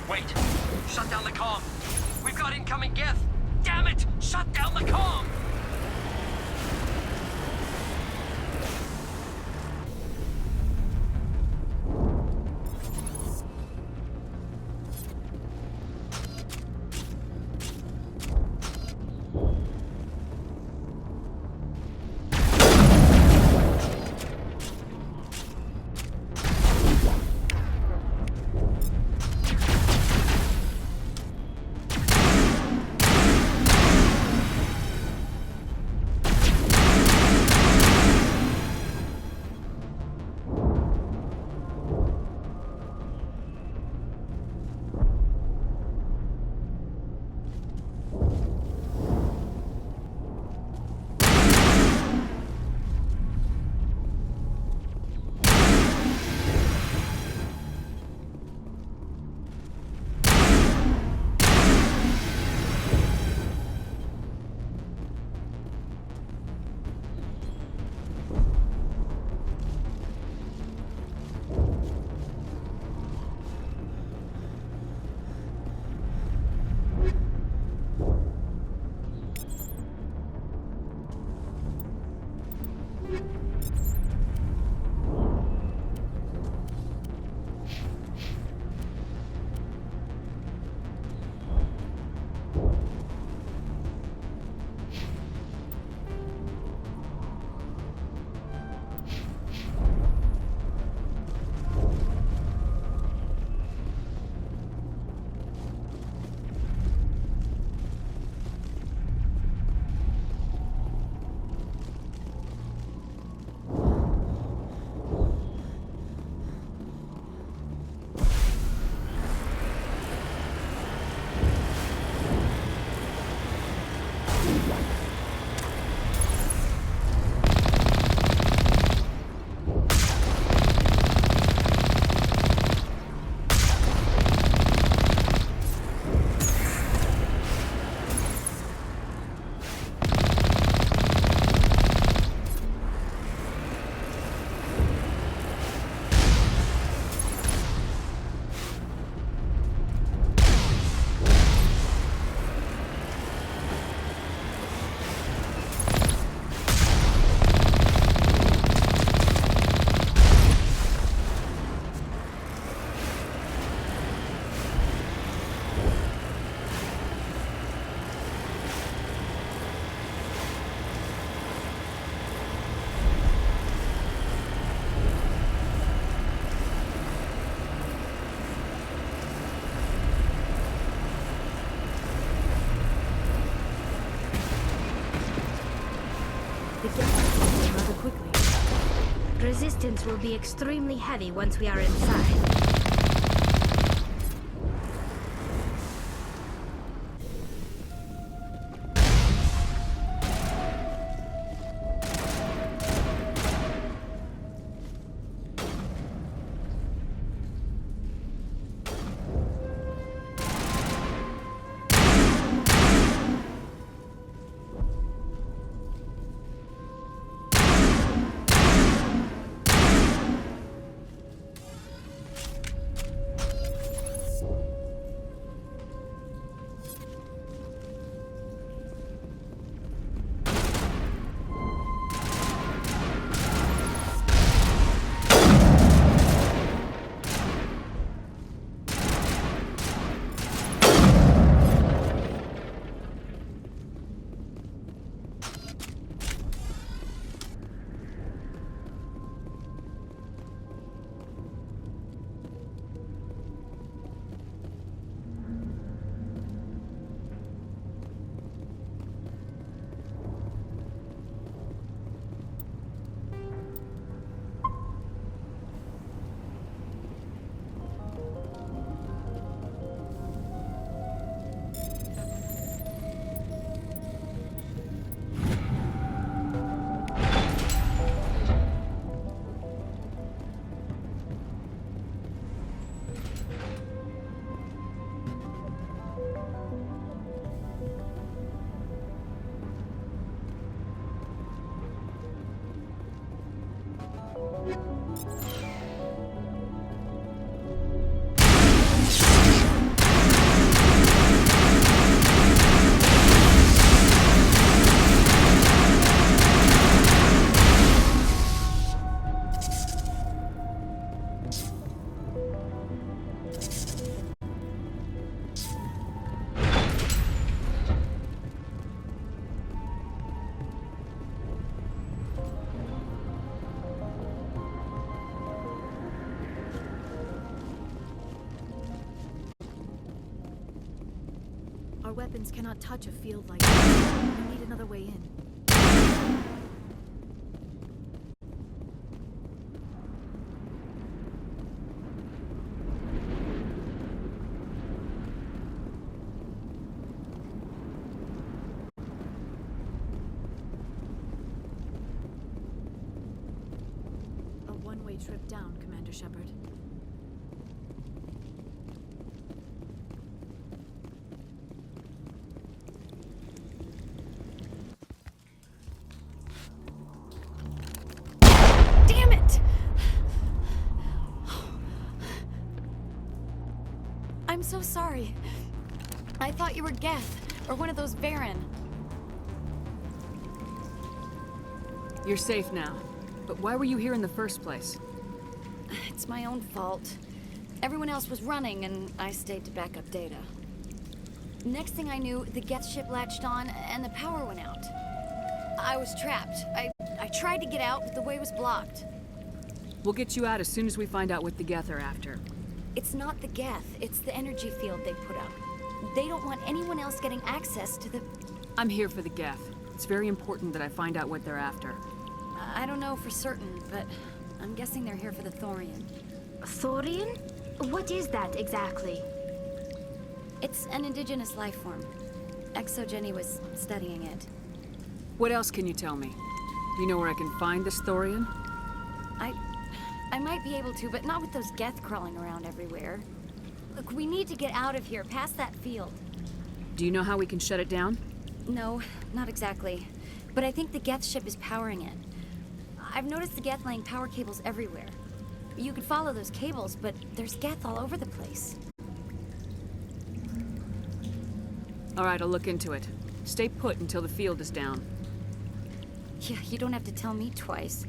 Wait! Shut down the comm! We've got incoming Geth! Damn it! Shut down the comm! The Geth will rather quickly. Resistance will be extremely heavy once we are inside. Our weapons cannot touch a field like this. We need another way in. A one-way trip down, Commander Shepard. I'm so sorry. I thought you were Geth, or one of those Varen. You're safe now. But why were you here in the first place? It's my own fault. Everyone else was running, and I stayed to back up data. Next thing I knew, the Geth ship latched on, and the power went out. I was trapped. I tried to get out, but the way was blocked. We'll get you out as soon as we find out what the Geth are after. It's not the Geth, it's the energy field they put up. They don't want anyone else getting access to the... I'm here for the Geth. It's very important that I find out what they're after. I don't know for certain, but I'm guessing they're here for the Thorian. Thorian? What is that exactly? It's an indigenous life form. ExoGenny was studying it. What else can you tell me? Do you know where I can find this Thorian? I might be able to, but not with those Geth crawling around everywhere. Look, we need to get out of here, past that field. Do you know how we can shut it down? No, not exactly. But I think the Geth ship is powering it. I've noticed the Geth laying power cables everywhere. You could follow those cables, but there's Geth all over the place. All right, I'll look into it. Stay put until the field is down. Yeah, you don't have to tell me twice.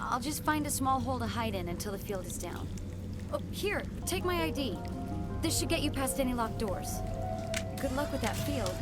I'll just find a small hole to hide in until the field is down. Oh, here, take my ID. This should get you past any locked doors. Good luck with that field.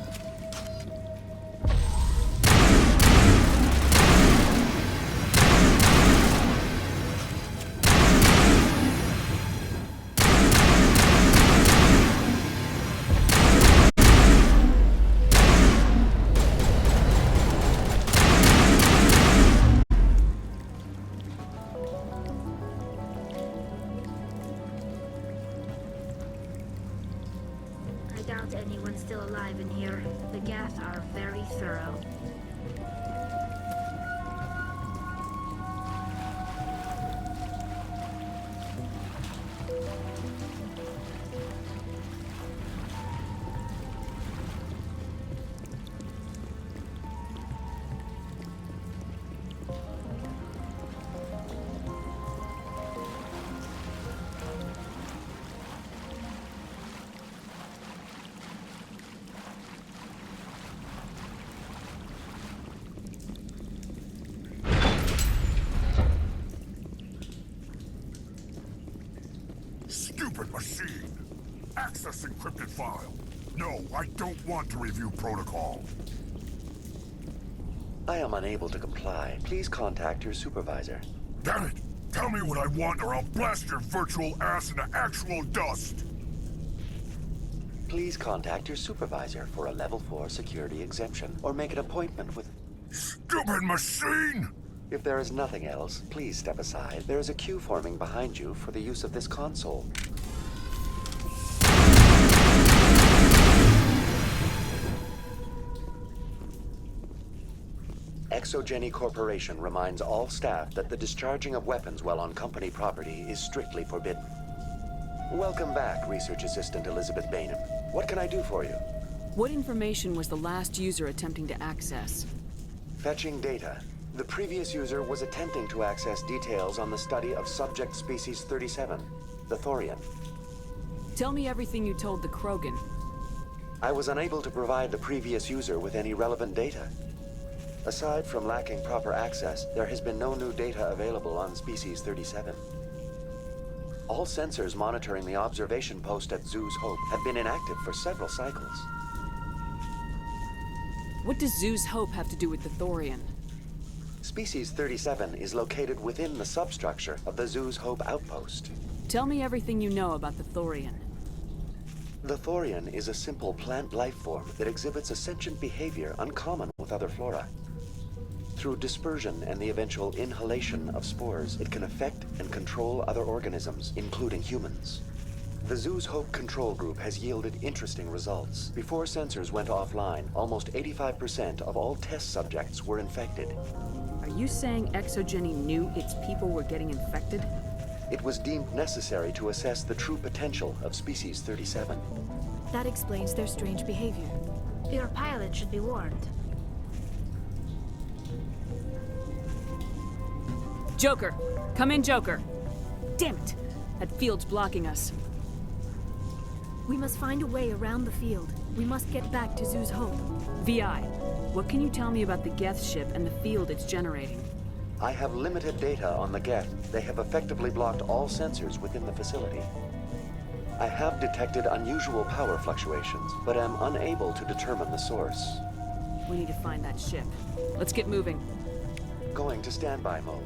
alive in here. The Geth are very thorough. Stupid machine! Access encrypted file. No, I don't want to review protocol. I am unable to comply. Please contact your supervisor. Damn it! Tell me what I want or I'll blast your virtual ass into actual dust! Please contact your supervisor for a level 4 security exemption, or make an appointment with... Stupid machine! If there is nothing else, please step aside. There is a queue forming behind you for the use of this console. Exogeny Corporation reminds all staff that the discharging of weapons while on company property is strictly forbidden. Welcome back, Research Assistant Elizabeth Bainham. What can I do for you? What information was the last user attempting to access? Fetching data. The previous user was attempting to access details on the study of subject species 37, the Thorian. Tell me everything you told the Krogan. I was unable to provide the previous user with any relevant data. Aside from lacking proper access, there has been no new data available on species 37. All sensors monitoring the observation post at Zoo's Hope have been inactive for several cycles. What does Zoo's Hope have to do with the Thorian? Species 37 is located within the substructure of the Zoo's Hope outpost. Tell me everything you know about the Thorian. The Thorian is a simple plant life form that exhibits a sentient behavior uncommon with other flora. Through dispersion and the eventual inhalation of spores, it can affect and control other organisms, including humans. The Zoo's Hope control group has yielded interesting results. Before sensors went offline, almost 85% of all test subjects were infected. Are you saying Exogeny knew its people were getting infected? It was deemed necessary to assess the true potential of species 37. That explains their strange behavior. Your pilot should be warned. Joker! Come in, Joker! Damn it! That field's blocking us. We must find a way around the field. We must get back to Zoo's Hope. VI, what can you tell me about the Geth ship and the field it's generating? I have limited data on the Geth. They have effectively blocked all sensors within the facility. I have detected unusual power fluctuations, but am unable to determine the source. We need to find that ship. Let's get moving. Going to standby mode.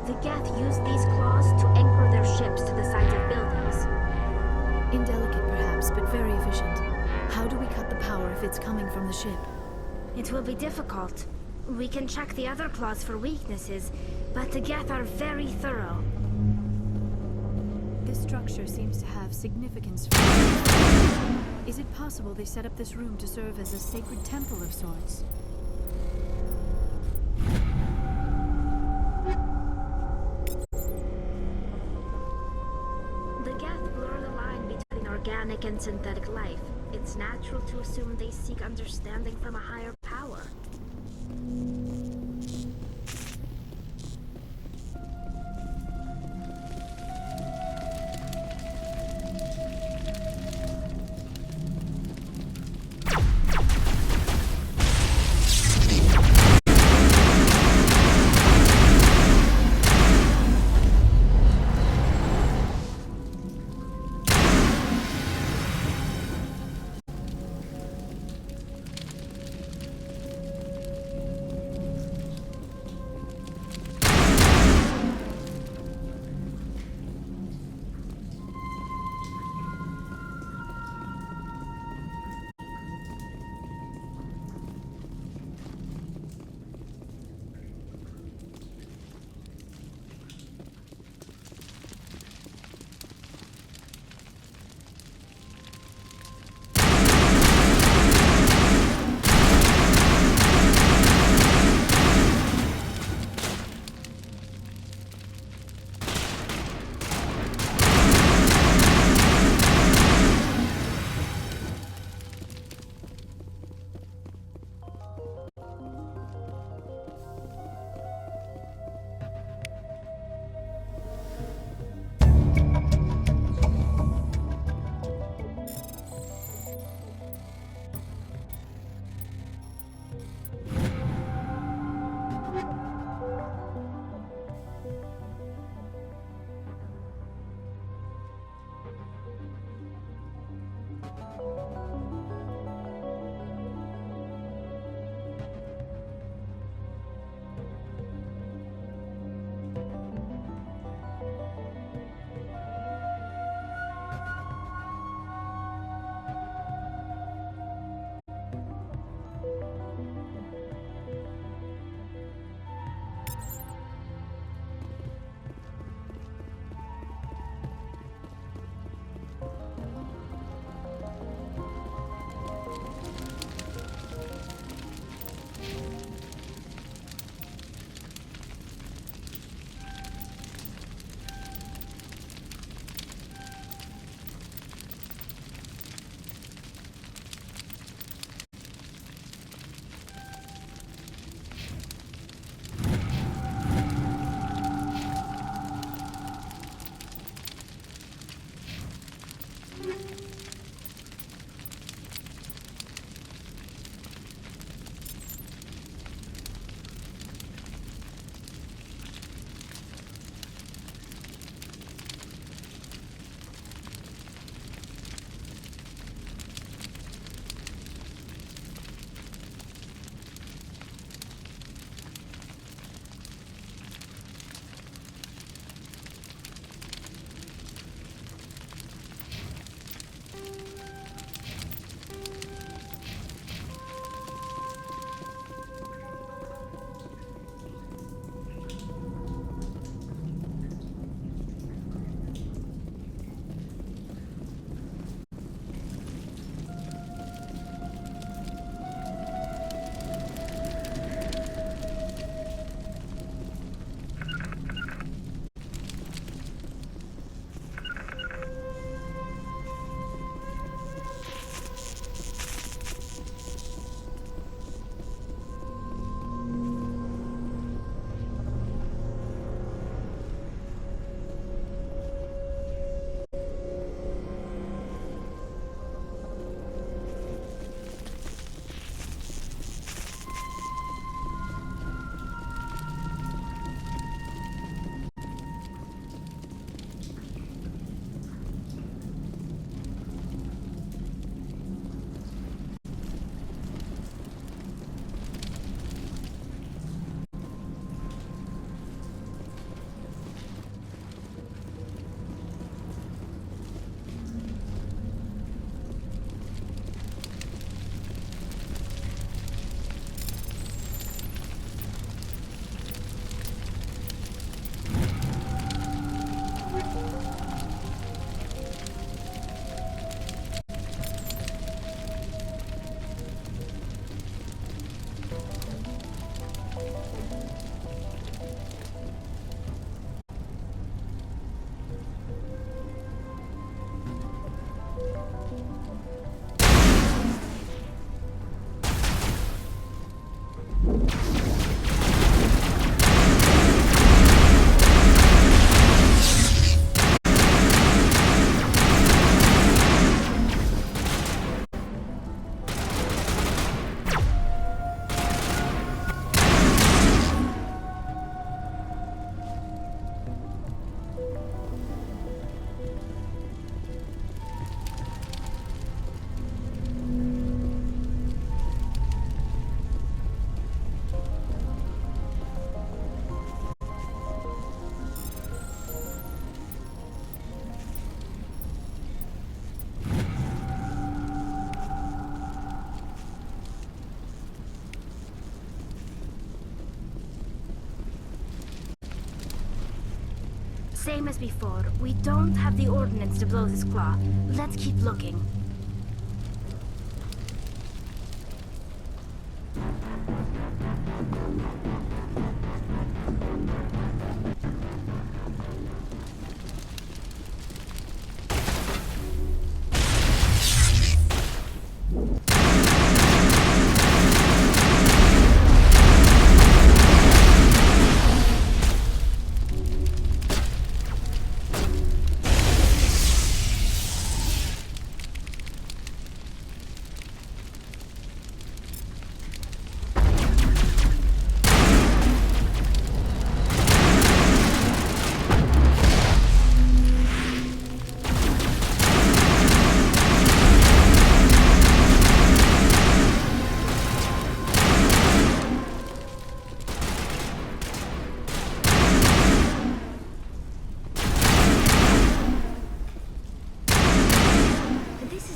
The Geth use these claws to anchor their ships to the sides of buildings. Indelicate perhaps, but very efficient. How do we cut the power if it's coming from the ship? It will be difficult. We can check the other claws for weaknesses, but the Geth are very thorough. This structure seems to have significance. Is it possible they set up this room to serve as a sacred temple of sorts? The Geth blur the line between organic and synthetic life. It's natural to assume they seek understanding from a higher power. Same as before, we don't have the ordnance to blow this claw. Let's keep looking.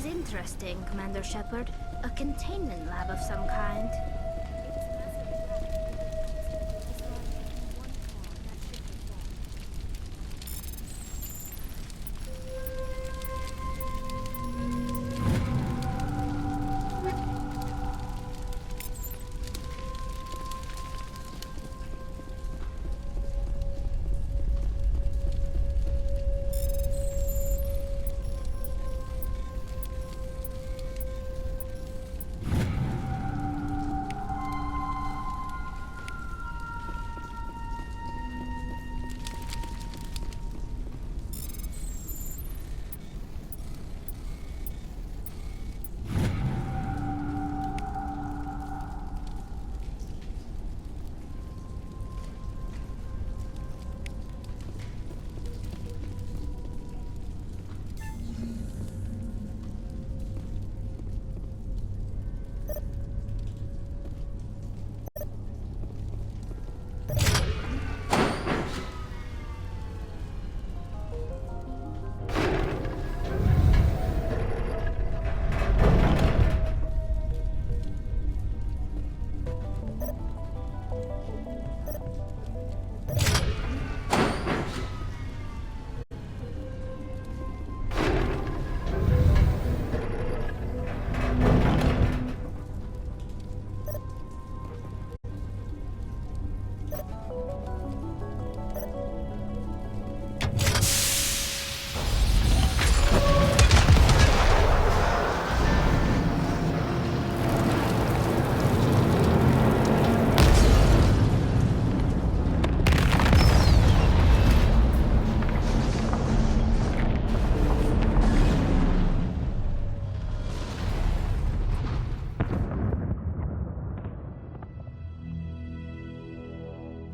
Interesting, Commander Shepard. A containment lab of some kind.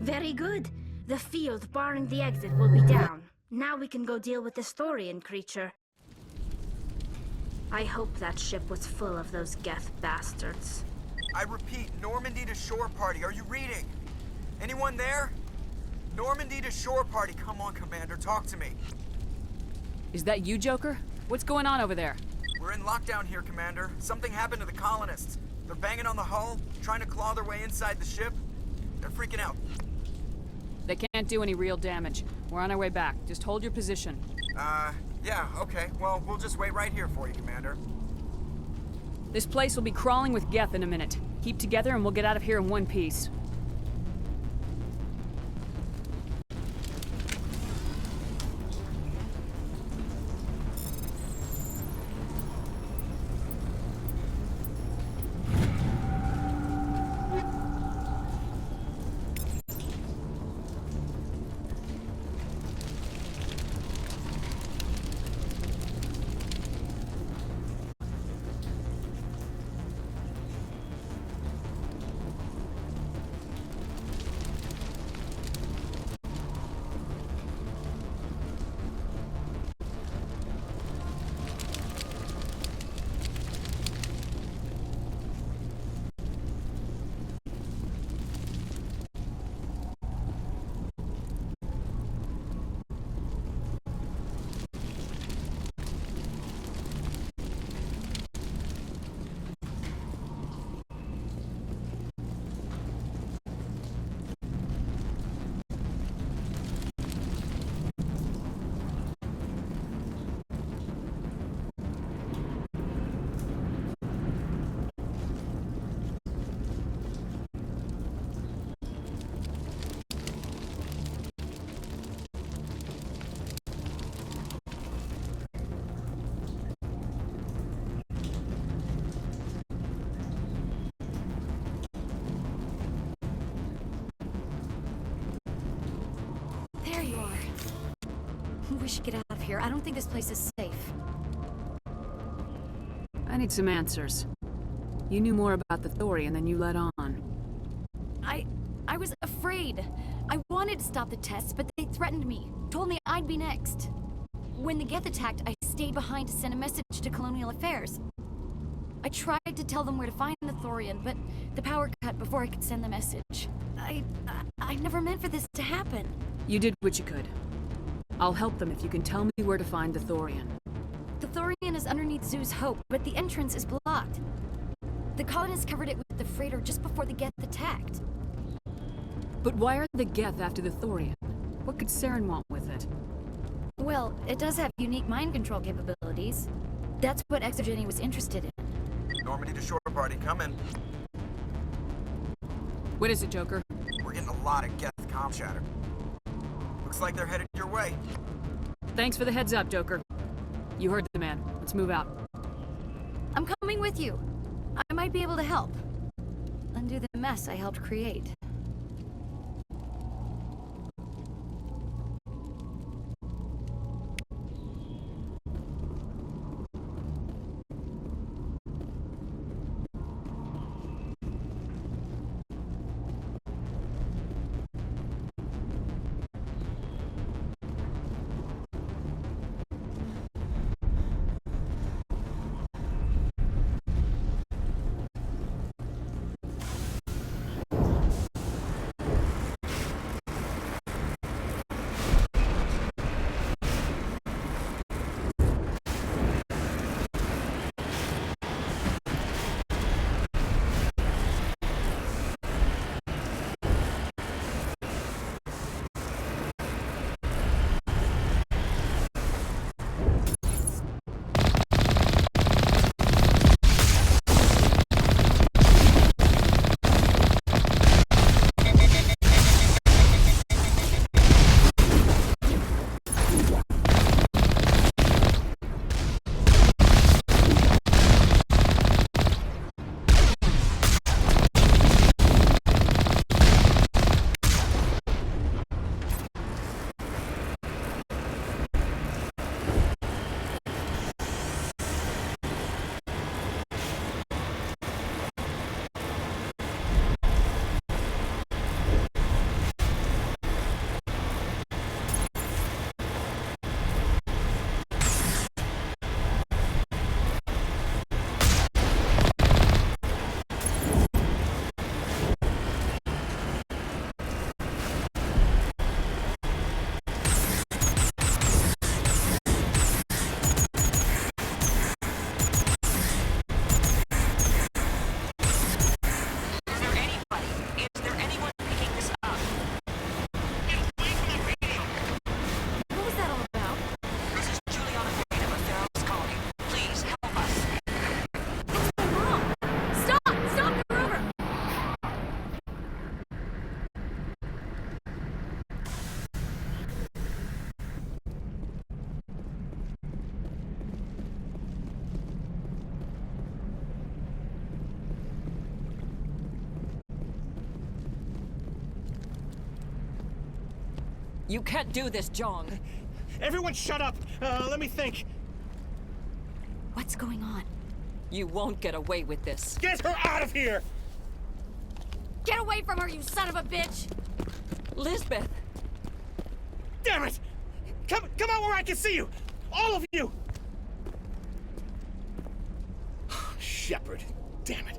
Very good. The field barring the exit will be down. Now we can go deal with the Storian creature. I hope that ship was full of those Geth bastards. I repeat, Normandy to shore party. Are you reading? Anyone there? Normandy to shore party. Come on, Commander. Talk to me. Is that you, Joker? What's going on over there? We're in lockdown here, Commander. Something happened to the colonists. They're banging on the hull, trying to claw their way inside the ship. They're freaking out. They can't do any real damage. We're on our way back. Just hold your position. Yeah, okay. Well, we'll just wait right here for you, Commander. This place will be crawling with Geth in a minute. Keep together and we'll get out of here in one piece. We should get out of here. I don't think this place is safe. I need some answers. You knew more about the Thorian than you let on. I was afraid. I wanted to stop the tests, but they threatened me. Told me I'd be next. When the Geth attacked, I stayed behind to send a message to Colonial Affairs. I tried to tell them where to find the Thorian, but the power cut before I could send the message. I never meant for this to happen. You did what you could. I'll help them if you can tell me where to find the Thorian. The Thorian is underneath Zoo's Hope, but the entrance is blocked. The colonists covered it with the freighter just before the Geth attacked. But why are the Geth after the Thorian? What could Saren want with it? Well, it does have unique mind control capabilities. That's what Exogeny was interested in. Normandy to shore party, come in. What is it, Joker? We're getting a lot of Geth comm chatter. Looks like they're headed your way. Thanks for the heads up, Joker. You heard the man. Let's move out. I'm coming with you. I might be able to help. Undo the mess I helped create. You can't do this, Jong. Everyone shut up! Let me think. What's going on? You won't get away with this. Get her out of here! Get away from her, you son of a bitch! Lisbeth! Damn it! Come out where I can see you! All of you! Shepard, damn it.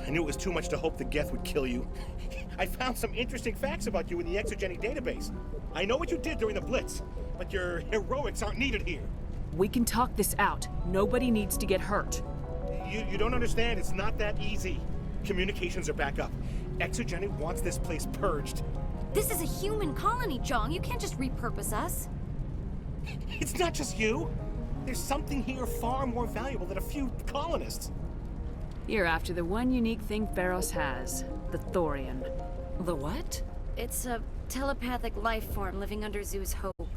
I knew it was too much to hope the Geth would kill you. I found some interesting facts about you in the Exogeny database. I know what you did during the Blitz, but your heroics aren't needed here. We can talk this out. Nobody needs to get hurt. You don't understand. It's not that easy. Communications are back up. Exogeny wants this place purged. This is a human colony, Jong. You can't just repurpose us. It's not just you. There's something here far more valuable than a few colonists. You're after the one unique thing Pharos has, the Thorian. The what? It's a telepathic life form living under Zoo's Hope.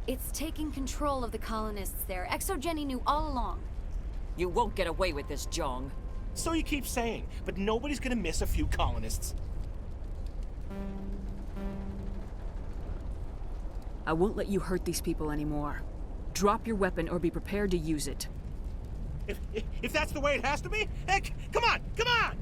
It's taking control of the colonists there. Exogeny knew all along. You won't get away with this, Jong. So you keep saying, but nobody's gonna miss a few colonists. I won't let you hurt these people anymore. Drop your weapon or be prepared to use it. If that's the way it has to be, heck, come on, come on!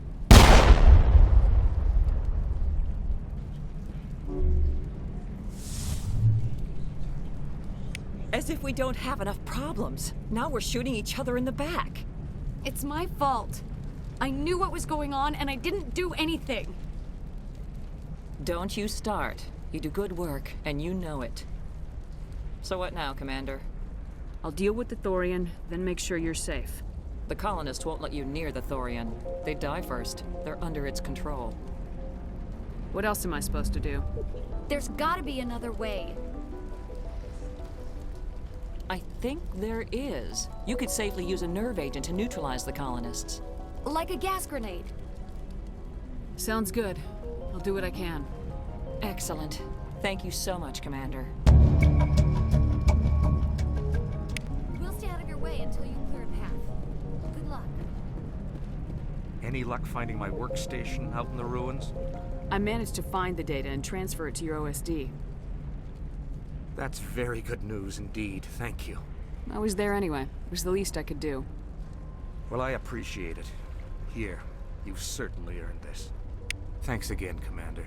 As if we don't have enough problems. Now we're shooting each other in the back. It's my fault. I knew what was going on and I didn't do anything. Don't you start. You do good work, and you know it. So what now, Commander? I'll deal with the Thorian, then make sure you're safe. The colonists won't let you near the Thorian. They'd die first. They're under its control. What else am I supposed to do? There's gotta be another way. I think there is. You could safely use a nerve agent to neutralize the colonists. Like a gas grenade. Sounds good. I'll do what I can. Excellent. Thank you so much, Commander. We'll stay out of your way until you clear a path. Good luck. Any luck finding my workstation out in the ruins? I managed to find the data and transfer it to your OSD. That's very good news indeed. Thank you. I was there anyway. It was the least I could do. Well, I appreciate it. Here, you've certainly earned this. Thanks again, Commander.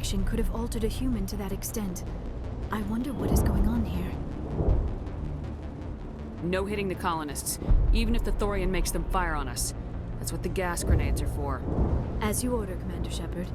infection could have altered a human to that extent. I wonder what is going on here. No hitting the colonists, even if the Thorian makes them fire on us. That's what the gas grenades are for. As you order, Commander Shepard.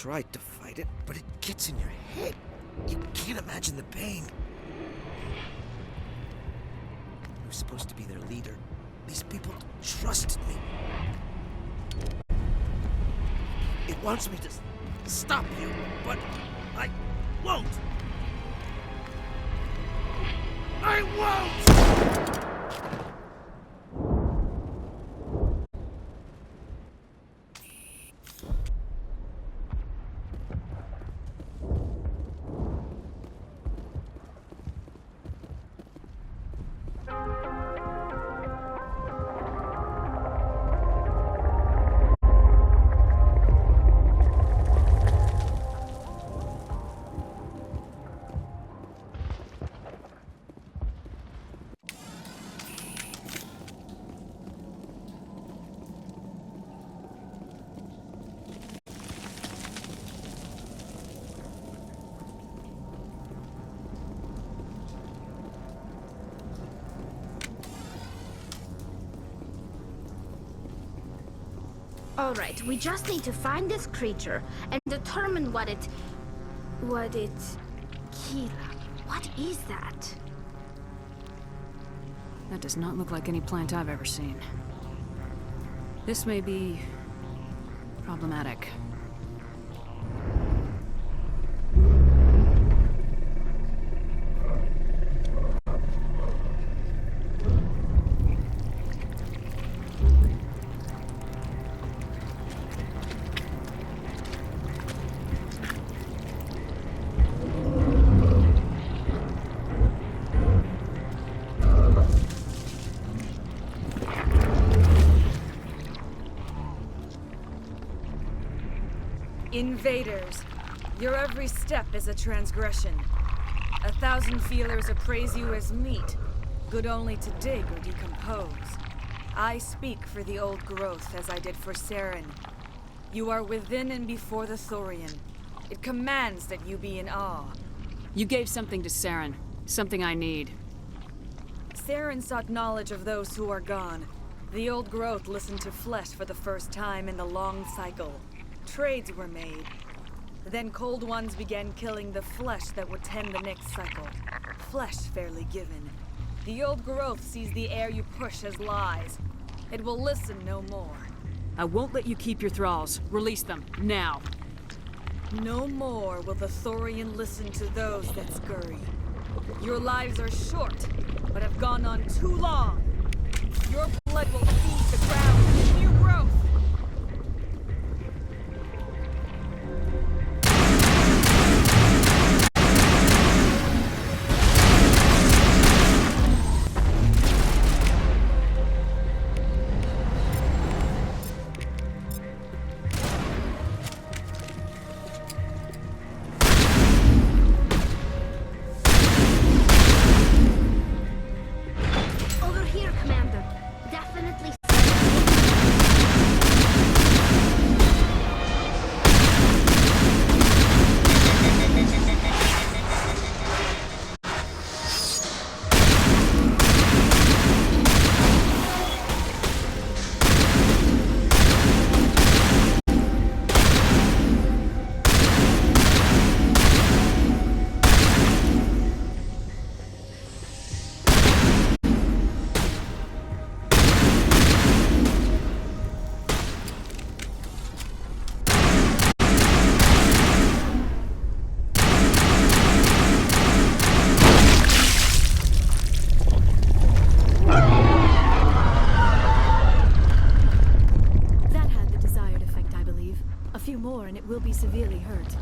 tried to fight it, but it gets in your head. You can't imagine the pain. I was supposed to be their leader. These people trusted me. It wants me to stop you, but I won't. I won't! Alright, we just need to find this creature and determine what it... Kira, what is that? That does not look like any plant I've ever seen. This may be... problematic. Invaders, your every step is a transgression. 1,000 feelers appraise you as meat, good only to dig or decompose. I speak for the old growth as I did for Saren. You are within and before the Thorian. It commands that you be in awe. You gave something to Saren. Something I need. Saren sought knowledge of those who are gone. The old growth listened to flesh for the first time in the long cycle. Trades were made. Then Cold Ones began killing the flesh that would tend the next cycle. Flesh fairly given. The old growth sees the air you push as lies. It will listen no more. I won't let you keep your thralls. Release them, now. No more will the Thorian listen to those that scurry. Your lives are short, but have gone on too long. Your blood will feed the ground with new growth. Over here, Commander. Definitely. That had the desired effect, I believe. A few more and it will be severely hurt.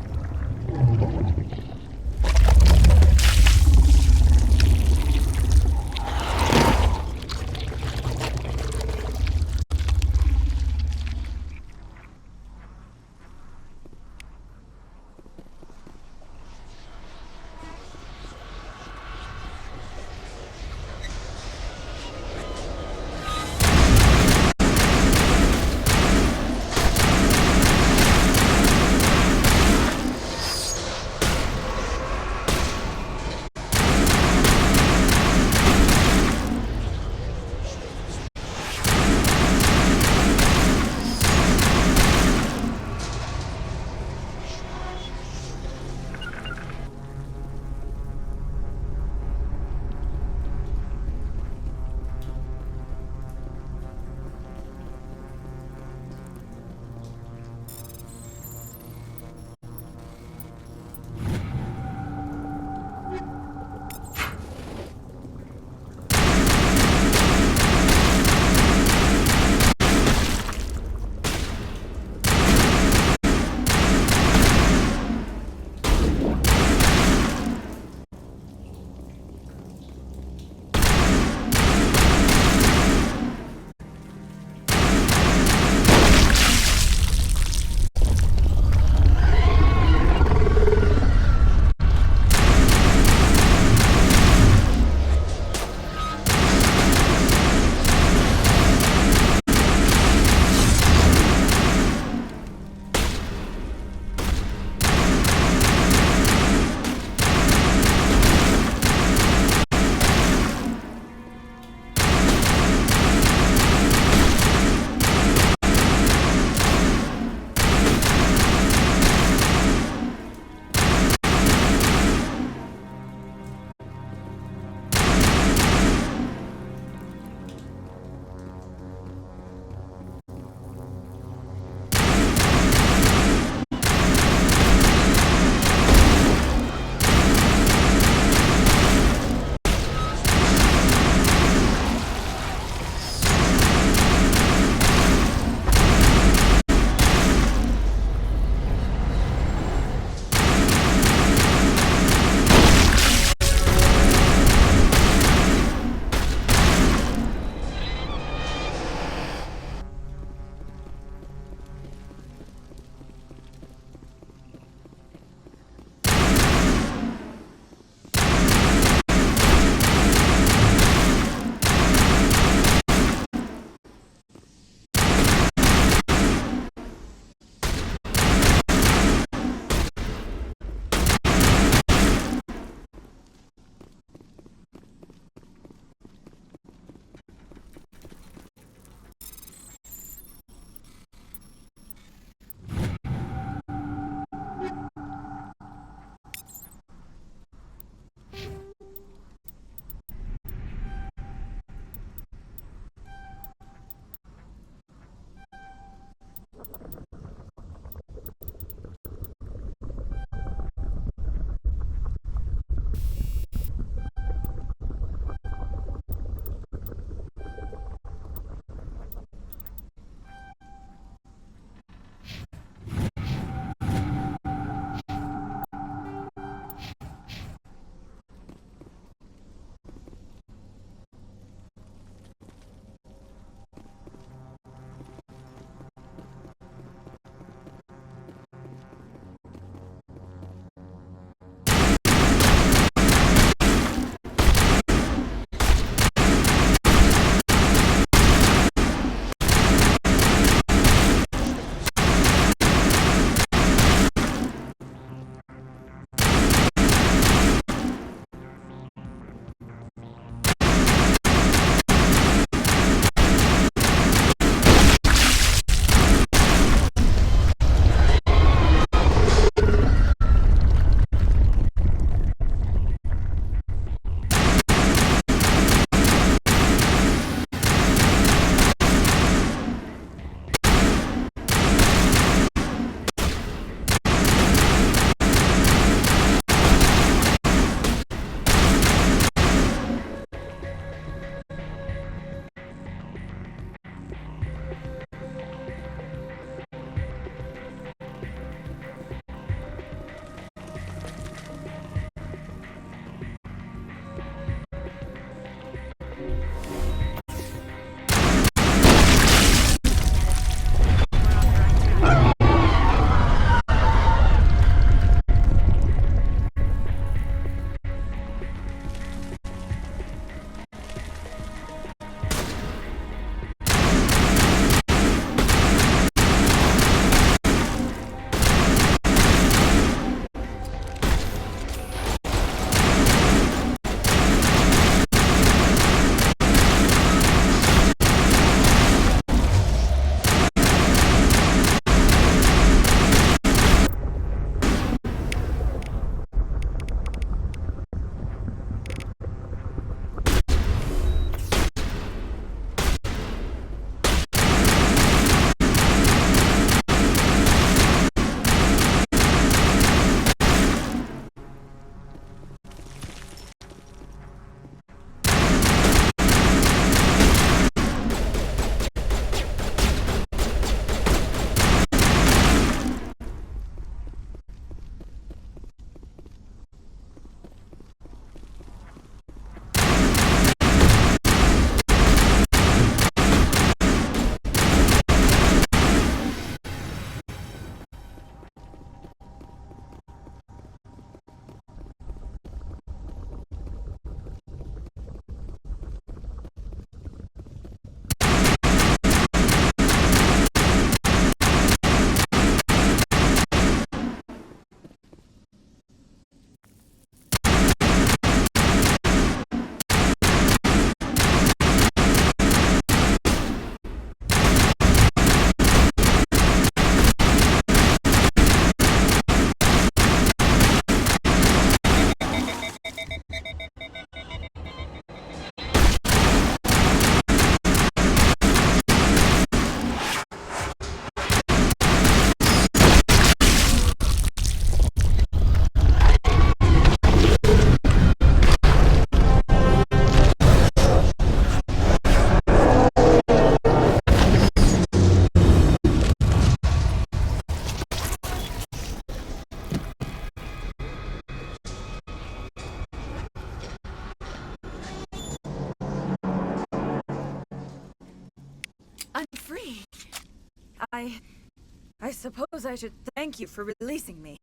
I suppose I should thank you for releasing me.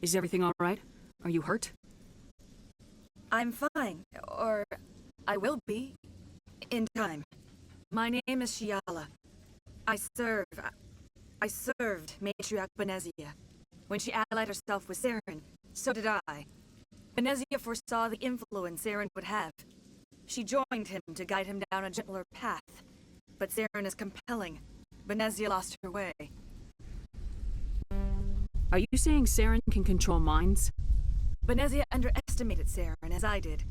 Is everything all right? Are you hurt? I'm fine, or I will be, in time. My name is Shiala. I served Matriarch Benezia. When she allied herself with Saren, so did I. Benezia foresaw the influence Saren would have. She joined him to guide him down a gentler path. But Saren is compelling. Benezia lost her way. Are you saying Saren can control minds? Benezia underestimated Saren, as I did.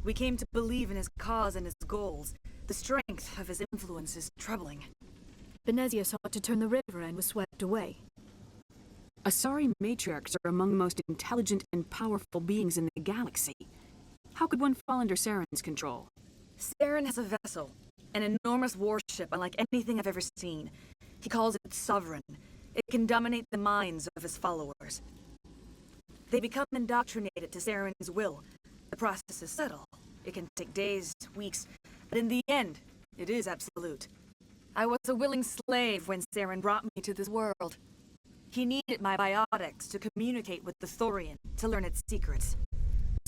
We came to believe in his cause and his goals. The strength of his influence is troubling. Benezia sought to turn the river and was swept away. Asari matriarchs are among the most intelligent and powerful beings in the galaxy. How could one fall under Saren's control? Saren has a vessel, an enormous warship unlike anything I've ever seen. He calls it Sovereign. It can dominate the minds of his followers. They become indoctrinated to Saren's will. The process is subtle. It can take days, weeks, but in the end, it is absolute. I was a willing slave when Saren brought me to this world. He needed my biotics to communicate with the Thorian, to learn its secrets.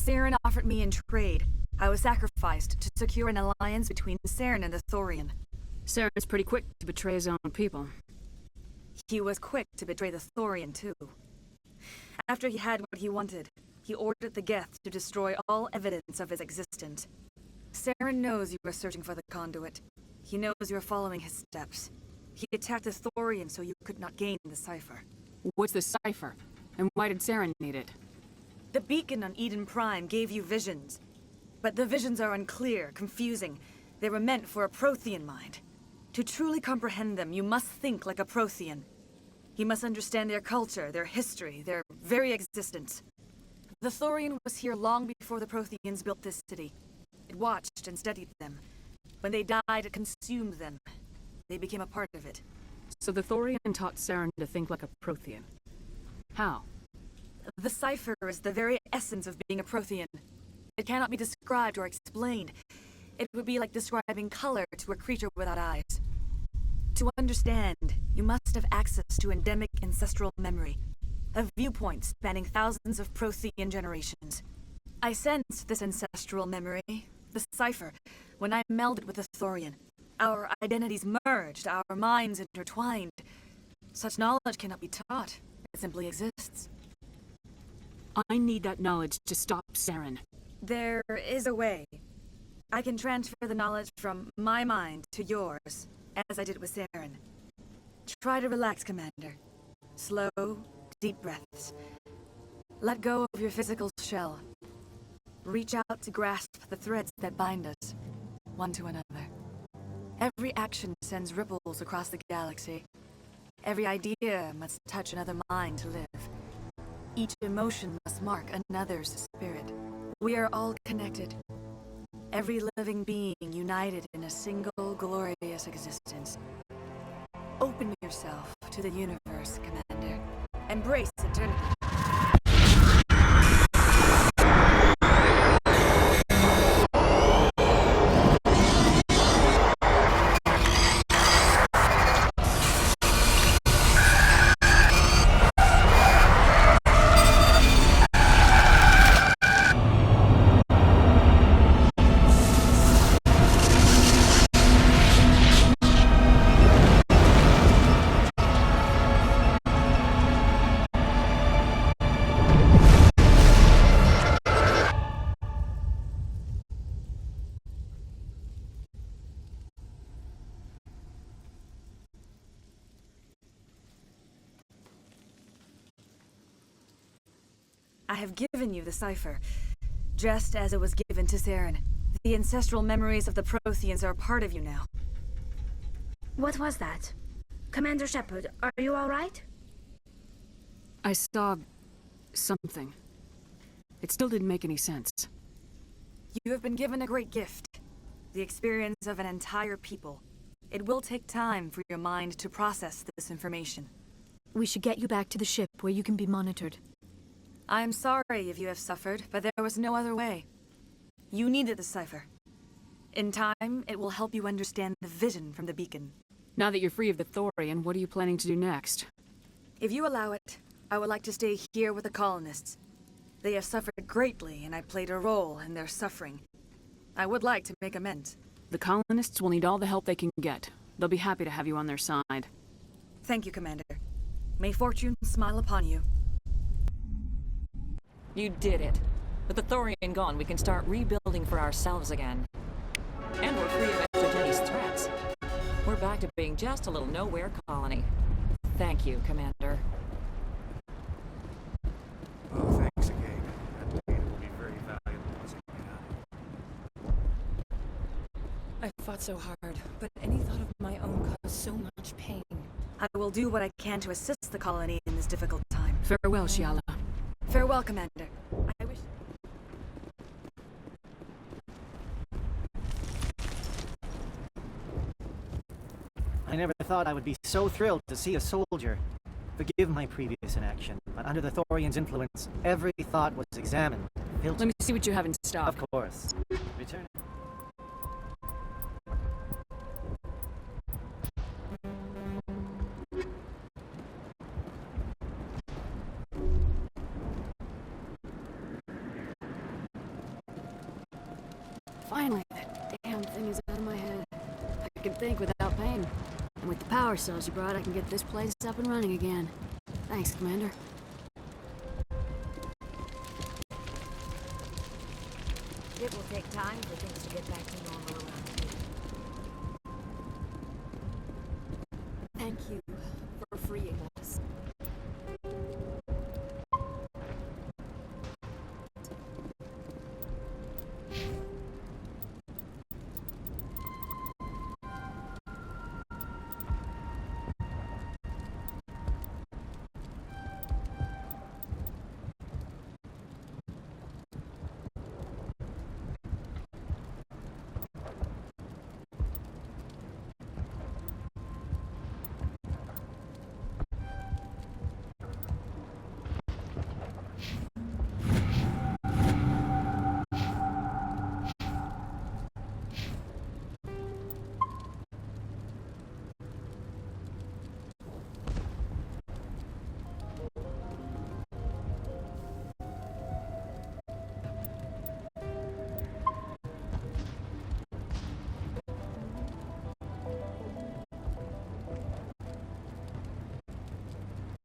Saren offered me in trade. I was sacrificed to secure an alliance between Saren and the Thorian. Saren's pretty quick to betray his own people. He was quick to betray the Thorian, too. After he had what he wanted, he ordered the Geth to destroy all evidence of his existence. Saren knows you are searching for the conduit. He knows you are following his steps. He attacked the Thorian so you could not gain the cipher. What's the cipher? And why did Saren need it? The beacon on Eden Prime gave you visions. But the visions are unclear, confusing. They were meant for a Prothean mind. To truly comprehend them, you must think like a Prothean. You must understand their culture, their history, their very existence. The Thorian was here long before the Protheans built this city. It watched and studied them. When they died, it consumed them. They became a part of it. So the Thorian taught Saren to think like a Prothean. How? The cipher is the very essence of being a Prothean. It cannot be described or explained. It would be like describing color to a creature without eyes. To understand, you must have access to endemic ancestral memory, a viewpoint spanning thousands of Prothean generations. I sensed this ancestral memory, the cipher, when I melded with the Thorian. Our identities merged, our minds intertwined. Such knowledge cannot be taught. It simply exists. I need that knowledge to stop Saren. There is a way. I can transfer the knowledge from my mind to yours, as I did with Saren. Try to relax, Commander. Slow, deep breaths. Let go of your physical shell. Reach out to grasp the threads that bind us, one to another. Every action sends ripples across the galaxy. Every idea must touch another mind to live. Each emotion must mark another's spirit. We are all connected. Every living being united in a single glorious existence. Open yourself to the universe, Commander. Embrace eternity. I have given you the cipher, just as it was given to Saren. The ancestral memories of the Protheans are a part of you now. What was that? Commander Shepard, are you all right? I saw something. It still didn't make any sense. You have been given a great gift. The experience of an entire people. It will take time for your mind to process this information. We should get you back to the ship where you can be monitored. I am sorry if you have suffered, but there was no other way. You needed the cipher. In time, it will help you understand the vision from the beacon. Now that you're free of the Thorian, what are you planning to do next? If you allow it, I would like to stay here with the colonists. They have suffered greatly, and I played a role in their suffering. I would like to make amends. The colonists will need all the help they can get. They'll be happy to have you on their side. Thank you, Commander. May fortune smile upon you. You did it. With the Thorian gone, we can start rebuilding for ourselves again. And we're free of Exogeni's threats. We're back to being just a little nowhere colony. Thank you, Commander. Oh, thanks again. That data will be very valuable once I get out. I fought so hard, but any thought of my own caused so much pain. I will do what I can to assist the colony in this difficult time. Farewell, Shiala. Farewell, Commander. I wish... I never thought I would be so thrilled to see a soldier. Forgive my previous inaction, but under the Thorian's influence, every thought was examined, filtered. Let me see what you have in stock. Of course. Return. Finally, that damn thing is out of my head. I can think without pain. And with the power cells you brought, I can get this place up and running again. Thanks, Commander. It will take time for things to get back to normal around here.